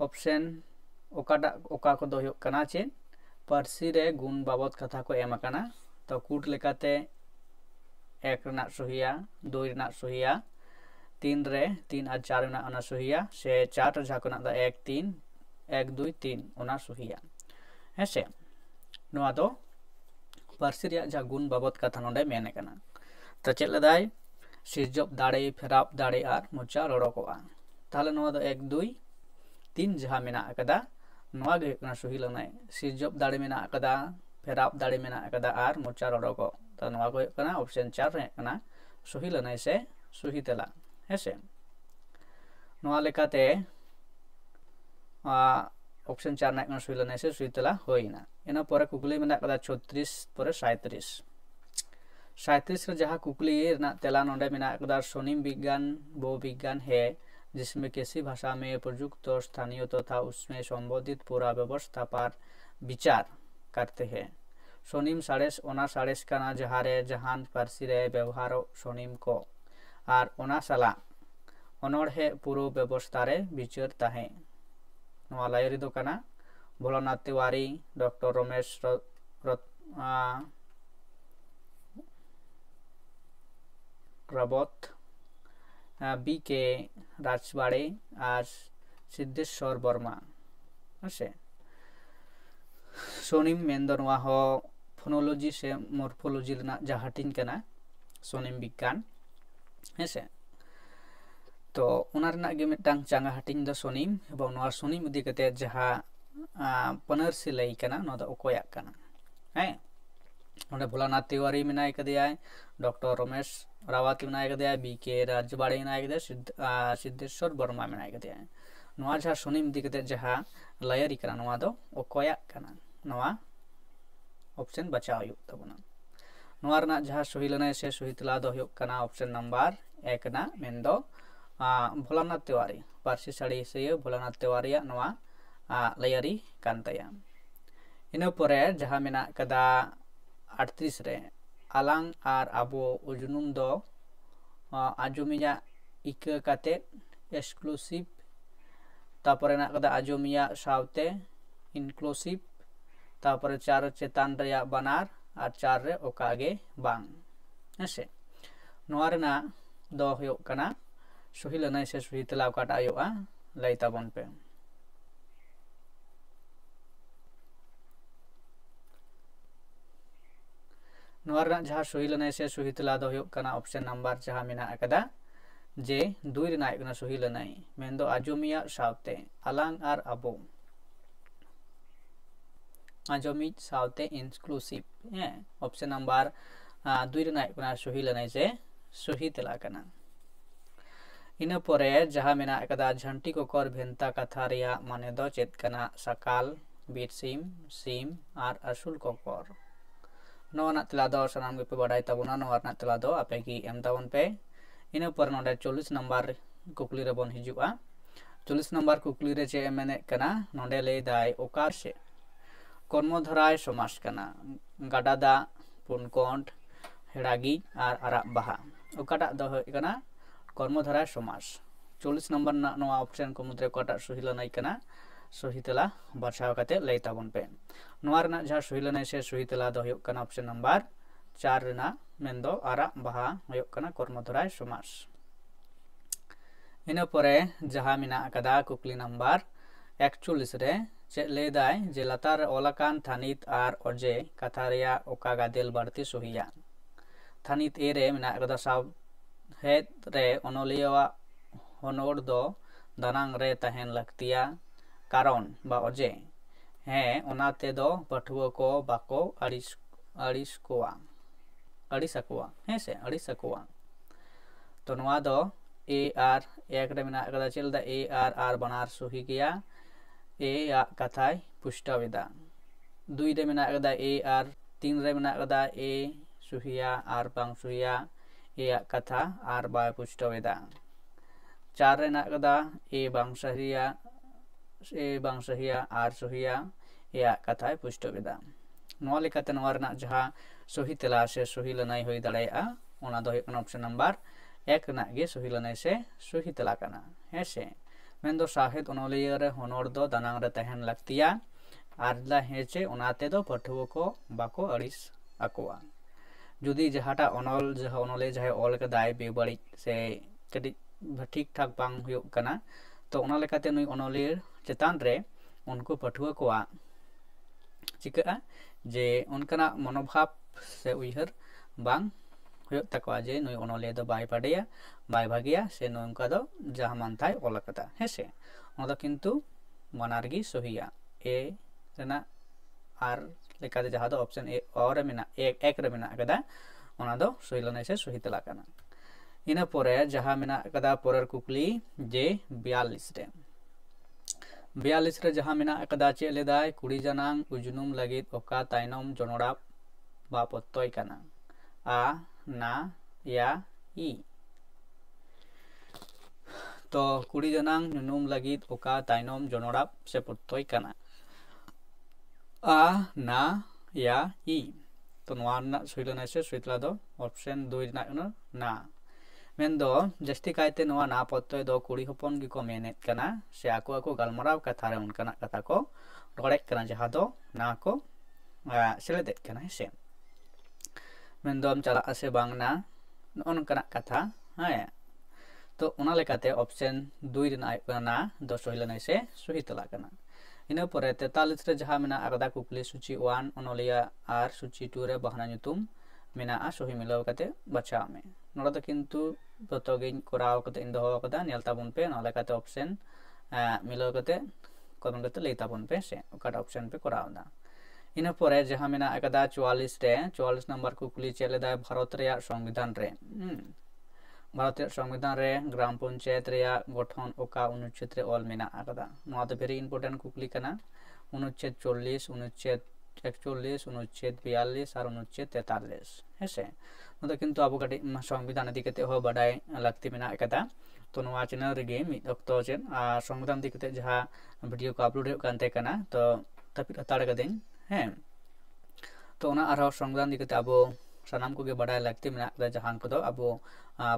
ऑप्शन ओका को दो हुक कना चे पारसी रे गुण बाबत कथा को एम कना तो कूट लेकाते 1 रना सहिया 2 रना सहिया 3 रे 3 और 4 रना अना सहिया से 4 झाकना दा 1 3 1 2 3 ओना सहिया हेसे नोआ दो पारसी रे जा गुण बाबत कथा नोडे मेने कना तो चेक लदाय सिरजब दाड़े फेराब दाड़े और मोचा रड़कोआ ताहले नोआ दो 1 2 3 जहां मेना कदा नोआ गे कना सही लनाय सिरजब दाड़े मेना कदा फेराब दाड़े मेना कदा और मोचा रड़को तो नोआ को कना ऑप्शन 4 रे कना सही लनाय से सही तेला हेसे नोआ लेकाते ऑप्शन 4 ना कना सही लनाय से सही तेला होइना इना परे कुकली मेना कदा 36 परे 37 रे जहां कुकली ना तेला नोंडे मेना कदा सोनिम विज्ञान भू विज्ञान है जिसमें किसी भाषा में प्रयुक्त स्थानीय तथा उसमें संबोधित पूरा व्यवस्था पर विचार करते हैं सोनिम साड़ेस ओना साड़ेस कना जहारे जहान पारसी रे व्यवहार सोनिम को और ओना साला अनोड़े पूरा व्यवस्था रे विचार ताहे नोआ लायरी दो कना भोलानाथ तिवारी डॉक्टर रमेश रबत बी के राजवाड़े और सिद्धेश्वर वर्मा से सोनिम मेंदो नोआ हो फोनोलॉजी से मॉर्फोलॉजी ना जा हटिंग कना सोनिम विज्ञान हेसे तो उना रना गे मिटांग चांगा हटिंग द सोनिम एवं नोआ सोनिम इदी कते जहा पनरसी लई कना नो द ओकोया कना है ओंडे भोलानाथ तिवारी मेनाय कदियाय डॉक्टर रमेश रावत मेनाय कदियाय बी के राजवाड़े मेनाय कदियाय सिद्धेश्वर वर्मा मेनाय कदियाय नोआ जहा सोनिम इदी कते जहा लायरी कना नोआ दो ओकोया कना नोआ ऑप्शन बचाव हुई तबना नोआ रना जहा सही लनाय से सही तेला दो हुई कना ऑप्शन नंबर 1 ना मेंदो भोलानाथ तिवारी पारसी साड़ी से भोलानाथ तिवारी नोआ लायरी कांतया इन परे जहा मेना कदा 38 रे आलांग और आबो उजुनुम दो आजोमिया इका काते एक्सक्लूसिव तापरे ना कदा आजोमिया सावते इनक्लूसिव तापरे 4 चेतान रे बनार और 4 रे ओकागे बांग हेसे नोआ रेना दो हुयो कना सही लनाय से सही तेला काटा आयोआ लई ताबन पे नोआ जहाँ सही लनाय से सही तेला दो हुयो कना ऑप्शन नंबर जहाँ मेना अकदा जे 2 रेना एकना सही लनाय मेन दो आजोमिया सावते आलांग और आबो आजोमी सावते इंक्लूसिव है ऑप्शन नंबर 2 रेना एकना सही लनाय से सही तेला कना इन परे जहाँ मेना कदा झंटी को कर भेंता कथा रिया माने दो चेत कना सकाल बीट सीम और असुल को कर नोना तेला दो सनाम पे बड़ाई तबना नोना तेला दो आपे की एम ताबन पे इन पर नोडे 40 नंबर कुकली रे बन हिजुआ 40 नंबर कुकली रे चे मेने कना नोडे ले दाय ओकार से कर्मधराय समास कना गाडादा पुनकोंड हेड़ागी और आरा बहा ओकाटा दो होय कना कर्मधारय समास 40 नंबर ना नवा ऑप्शन को मुद्रे ओकाटा सही लनाय कना सही तेला बाछाव कते लay ताबन पे नवा रना जहा सही लनाय से सही तेला दो होय कना ऑप्शन नंबर 4 रना मेंदो आरा बाहा होय कना कर्मधारय समास इन परे जहा मिना कदा कुकली नंबर 41 रे चेक लेदाय जे लातार ओलाकान थानित आर अजे कथा रेया ओका गादेल बाड़ती सहिया थानित ए रे मिना कदा साब हेड रे अनलिया हनोर दो दानांग रे तहन लगतिया कारण बा अजे हे ओनाते दो पठुआ को बाको अड़िसकुआ हे से अड़िसकुआ तो नवा दो ए आर एक रे मिना कदा चलदा ए आर बनार सही गया ए या कथाय पुष्टवेदा 2 रे मिना कदा ए आर 3 रे मिना कदा ए सुहिया आर बांग सुहिया ए या कथा आर बा पुष्टवेदा 4 रे ना कदा ए बांग सहिया आर सुहिया ए या कथाय पुष्टवेदा नवा लेकाते नवा रना जहा सही तेला से सही लनाय होय दाड़ाया ओना दो ऑप्शन नंबर 1 ना गे सही लनाय से सही तेला कना हेसे मेन दो साहित्य अनलिया रे हनोर दो दानांग रे तहन लगतिया आरला हेचे ओनाते दो पठुआ को बाको अड़िस आकोआ जुदी जहाटा अनल जहा अनले जहा ऑल के दाय बेबड़ी से कदी ठीक ठाक बांग हुयो कना तो ओना लेकाते नुई अनलिया चेतान रे उनको पठुआ कोआ चिका जे उनकना मनोभाव से उइहर बांग हुयो तकवा जे नुई अनलिया दो बाय पाडिया बाय भागिया से नोंका दो जहा मानथाय ओलकता हेसे ओना किंतु मनारगी सहिया ए रेना आर लेकाते जहा दो ऑप्शन ए और मेना एक रे मेना कदा ओना दो सही लनाय से सही तेला कना इना परे जहा मेना कदा परेर कुकली जे 42 रे जहा मेना कदा चे लेदाय कुड़ी जनांग उजुनुम लगित ओका ताइनम जनोड़ा बा पत्तय कना आ ना या ई तो कुड़ी जनांग नुनुम लगित ओका ताइनम जनोड़ा से पत्तय कना आ ना या ई तो नवा ना सही लनाय से सही तेला दो ऑप्शन 2 ना ना मेन दो जस्ती कायते नवा ना पत्तय दो कुड़ी हपन गी को मेनेत कना से आको गलमराव कथा रे उनकना कथा को रोड़े कना जहा दो ना को सेलेदेत कना हेसे मेन दो चला से बांगना उनकना कथा है तो ओना लेकाते ऑप्शन 2 रेना ना दो सही लनाय से सही तेला कना इन परे 43 रे जहा मेना आगदा कुकली सूची 1 अनलिया आर सूची 2 रे बहना nyutum मेना सही मिलाव कते बचा में नोड़ा तो किंतु बतोगिन कोराव कते इन दो कदा नेलता बन पे ना लेकाते ऑप्शन मिलाव कते कदम कते लेता बन पे से ओकाटा ऑप्शन पे कोराव दा इन परे जहा मेना आगदा 44 नंबर कुकली चले दा भारत रे संविधान रे भारतीय संविधान रे ग्राम पंचायत रे गठन ओका अनुच्छेद रे ऑल मेना आगदा नोआ तो वेरी इंपोर्टेंट कुकली कना अनुच्छेद 40 अनुच्छेद 41 अनुच्छेद 42 और अनुच्छेद 43 हेसे नोदा किंतु अब कटी संविधान दिकते हो बडाय लगती मेना कदा तो नोआ चैनल रे गे मिद अक्तो चेन संविधान दिकते जहा वीडियो को अपलोड हो कानते कना तो तपित अताड़ कदेन हे तो ओना आरो संविधान दिकते अब सानाम को गे बडाय लगती मेना कदा जहां को दो अब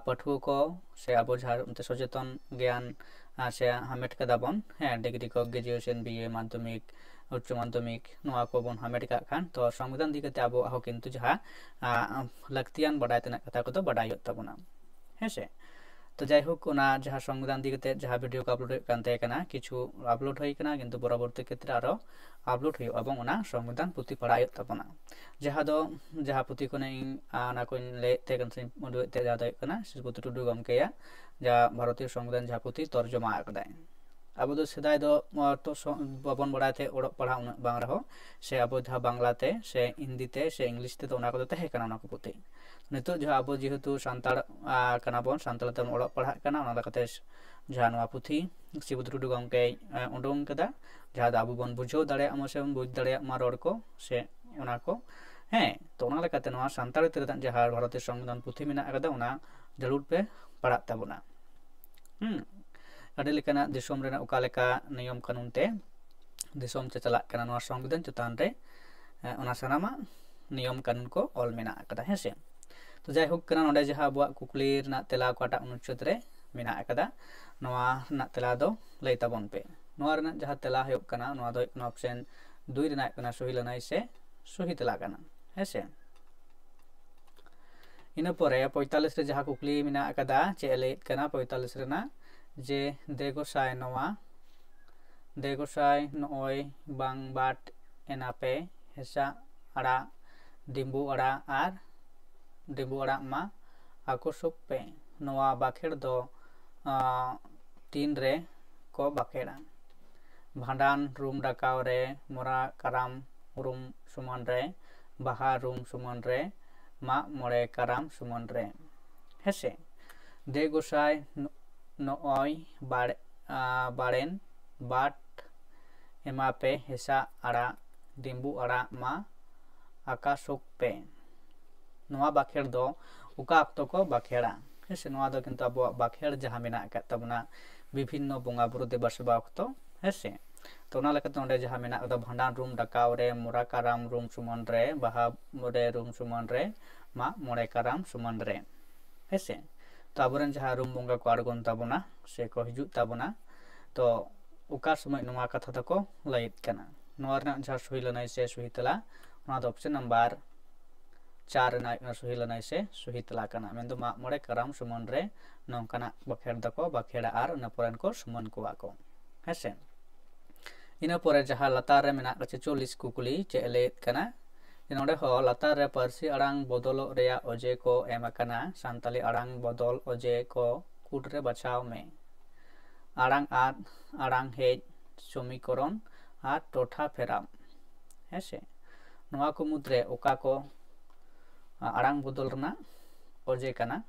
पठुआ को से अब जहा सचेतन ज्ञान से हामेट कदा बन हे डिग्री को ग्रेजुएशन बीए माध्यमिक उच्च माध्यमिक नोआ को बन हामेट का खान तो संविधान दिकते अब हो किंतु जहा लगतियान बडाय तना कथा को तो बडाय तबना हेसे तो जाय होक ओना जहा संविधान दिकते जहा वीडियो को अपलोड कानते कना किछु अपलोड होई कना किंतु परवर्ती क्षेत्र आरो अपलोड होय एवं ओना संविधान पुथि पढ़ाय तबना जहा पुथि को नै आना को ले ते कन से मदु ते जादा कना सिसगुतु टुडु गमकेया जा भारतीय संविधान जहा पुथि तर्जुमा आकदाय अब दो सेदाय दो तो बबन बडाते ओडक पढ़ा बांग रहो से अब जहा बांग्लाते से हिंदीते से इंग्लिश ते तो ओना को तहे कना ओना को पुथि नितो जहा अब जेहेतु सांताड़ कना बन सांताल ते ओडक पढ़ा कना ओना लकते जहा नवा पुथि सिसगुतु टुडु गमके उडुंग कदा जहा दाबु बन बुझो दाड़े अमसे बुझ दाड़े मा रोड को से ओना को हे तो ओना लकते नवा सांताड़ी ते जहा भारतीय संविधान पुथि मेना कदा ओना जरूर पे पढ़ा तबना अडे लेकाना दिसोम रेना ओका लेका नियम कानून ते दिसोम चे चला कना नवा संविधान चेतान रे ओना सनामा नियम कानून को ऑल मेना कदा हेसे तो तो जायहोक कना नोडे जहां अबुआ कुकली रना तेला काटा अनुच्छेद रे मेना अकदा नोआ रना तेला दो लई ताबन पे नोआ रना जहां तेला होयक कना नोआ दो ऑप्शन 2 रना कना सही लनाई से सही तेला कना हेसे इन परे 45 रे जहां कुकली मेना अकदा चे ले कना 45 रेना जे देगोसाय नोआ देगोसाय नोय बांग बाट एनापे हेसा आड़ा डिम्बू आड़ा आर डिम्बू आड़ा मा आकुसुक पे नोआ बाखेड़ दो 3 रे को बाखेड़ा भांडान रूम डाकाव रे मोरा कराम रूम सुमन रे बाहा रूम सुमन रे मा मोड़े कराम सुमन रे हेसे दे गोसाय नोय बाड़ेन बाट एमा पे हेसा आड़ा डिम्बू आड़ा मा आकाशुक पे नोआ बाखेड़ दो उका अक्तो को बाखेड़ा हेसे नोआ दो किंतु अब बाखेड़ जहां मेना का तबना विभिन्न बोंगा बुरु देबा सेबा अक्तो हेसे तो ना लेकते नोडे जहां मेना दा भांडान रूम डाकाव रे मोरा कराम रूम सुमन रे बाहा मोरे रूम सुमन रे मा मोड़े कराम सुमन रे हेसे तो आबरन जहां रूम बोंगा को आड़गोन ताबना से को हिजुत ताबना तो उका समय नोआ कथा तको लैत कना नोआ रना जहां सही लनाय से सही तला ना दो ऑप्शन नंबर 4 ना सही लनाय से सही तला कना मेन दो मा मोड़े कराम सुमन रे नोंकना बाखेड़ दको बाखेड़ा आर न पोरन को सुमन को आको हेसे इन परे जहां लतार रे मेना 40 कुकुली चेले कना नोडे हो लतार रे पारसी अड़ांग बदल रेया ओजे को एम कना सांताली अड़ांग बदल ओजे को कूट रे बचाव में अड़ांग आर अड़ांग हेज समीकरण आर टोठा फेराम हेसे नोआ को मुद्रे ओका को अड़ांग बदल रना ओजे कना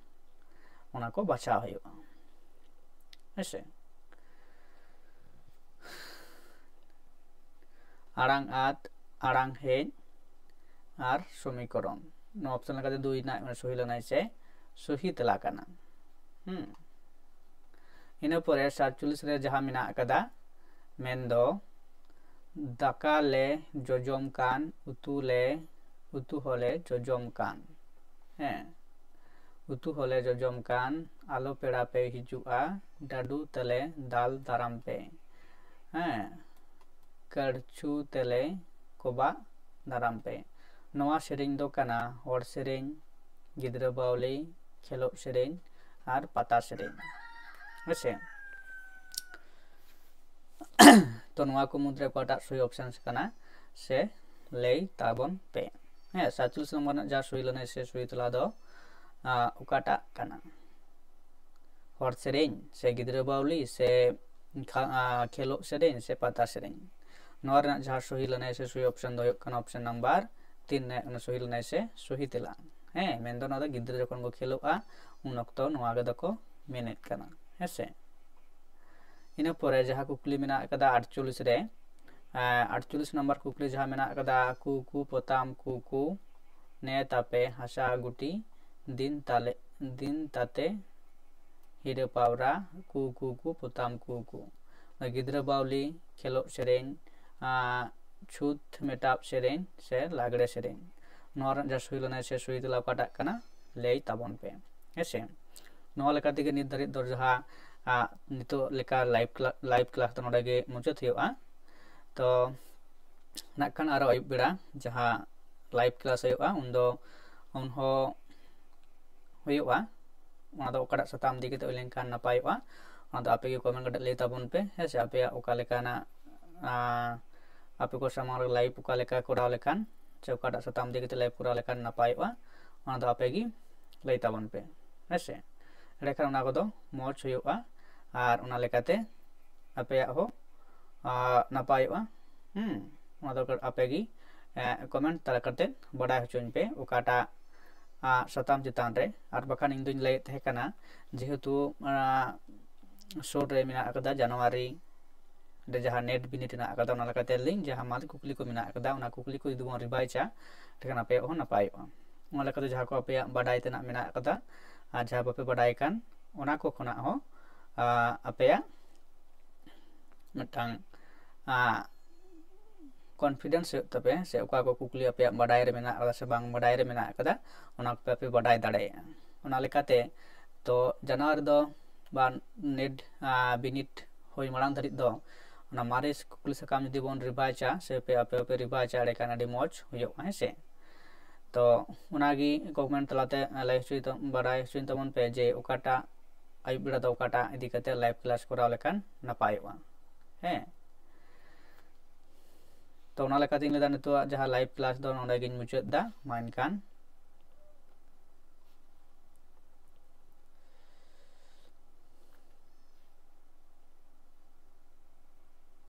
ओना को बचाव हुआ हेसे अड़ांग आत अड़ांग हेज आर समीकरण नो ऑप्शन लगा 2 ना सही लनाय से सही तला कना इन परे 47 रे जहां मेना कदा मेन दो दाका ले जोजम कान उतु होले जोजम कान हे उतु होले जोजम कान आलो पेड़ा पे हिजुआ डाडू तले दाल दाराम पे कड़छू तले कोबा दाराम पे नोआ सेरें दो कना हर सेरें गिद्रा बावली खेलो सेरें आर पाता सेरें हेसे तो नोआ को मुद्रे कोटा सही ऑप्शन कना से ले ताबन पे हे 47 नंबर जा सही लने से सही तला दो उकाटा कना हर सेरें से गिद्रा बावली से खेलो सेरें से पाता सेरें नोआ रना जहां सही लने से सही ऑप्शन दो कना ऑप्शन नंबर 3 ने सही लने से सही तला हे मेन दो ना गिद्रा जखन को खेलोआ उन अक्तो नोआ गदा को मेनेट कना हेसे इन परे जहां कुकली मेना कदा 48 रे 48 नंबर कुकली जहां मेना कदा कुकु पोताम कुकु ने तापे हासा गुटी दिन ताते हिरे पावरा कुकु पोताम कुकु गिद्रा बावली खेलो सेरें छूत मेटाप सेरें से लागड़े सेरें नोआ जा सही लनाय से सही तला काटा कना ले ताबन पे हेसे नोआ लेका तेगे नित धरि दर जहां नितो लेका लाइव क्लास तो नोडे गे मुचात हुआ तो नाखान आरो अयुब बेड़ा जहां लाइव क्लास हुआ उन हो हुआ ओना दो ओकाटा सताम दिके तो लेनखान नपाय हुआ ओना दो आपे के कमेंट कटे ले ताबन पे हेसे आपे ओका लेकाना आपे को समार लाइव ओका लेका कोराव लेखान से ओकाटा सताम दिके तो लाइव कोराव लेखान नपाय हुआ ओना दो आपे गी ले ताबन पे हेसे एडेखान ओना को दो मोज हुआ आर ओना लेकाते आपे हो नपाय हुआ ओना दो आपे गी कमेंट तला करते बड़ा होचोन पे ओकाटा सताम चितान रे आर बखान इन दुन लय तहे कना जेहेतु शोर रे मेना अकदा जनवरी रे जहां नेट बिनिट ना अकदा ओना लकाते लिंक जहां माल कुकली को मेना अकदा ओना कुकली को इदु बन रिवाइचा ठेकना पे हो नपाय ओना लकाते जहां को आपे बडाय तेना मेना अकदा आ जहां बापे बडाय कान ओना को खना हो आपे मिटांग कॉन्फिडेंस तपे से ओका को कुकली पे बडाय रे मेना से बांग बडाय रे मेना कदा ओना पे बडाय दाड़े ओना लेकाते तो जानवर दो बा नेट बिनिट होय मारांग धरित दो ओना मारे कुकली सकाम जदि बोन रिवाइचा से पे पे रिवाइचा अड़े कान अडी मौज हुयो है से तो उनागी गवर्नमेंट तलाते लाइव सुई तो बडाय सुई तमन पे जे ओकाटा आयुब बेड़ा दो ओकाटा इदी कते लाइव क्लास कराव लेकान नापायवा है तो ओना लेकाते इन लेदा नितो जहां लाइव क्लास दो नोंडे गिन मुचाद दा माइनकान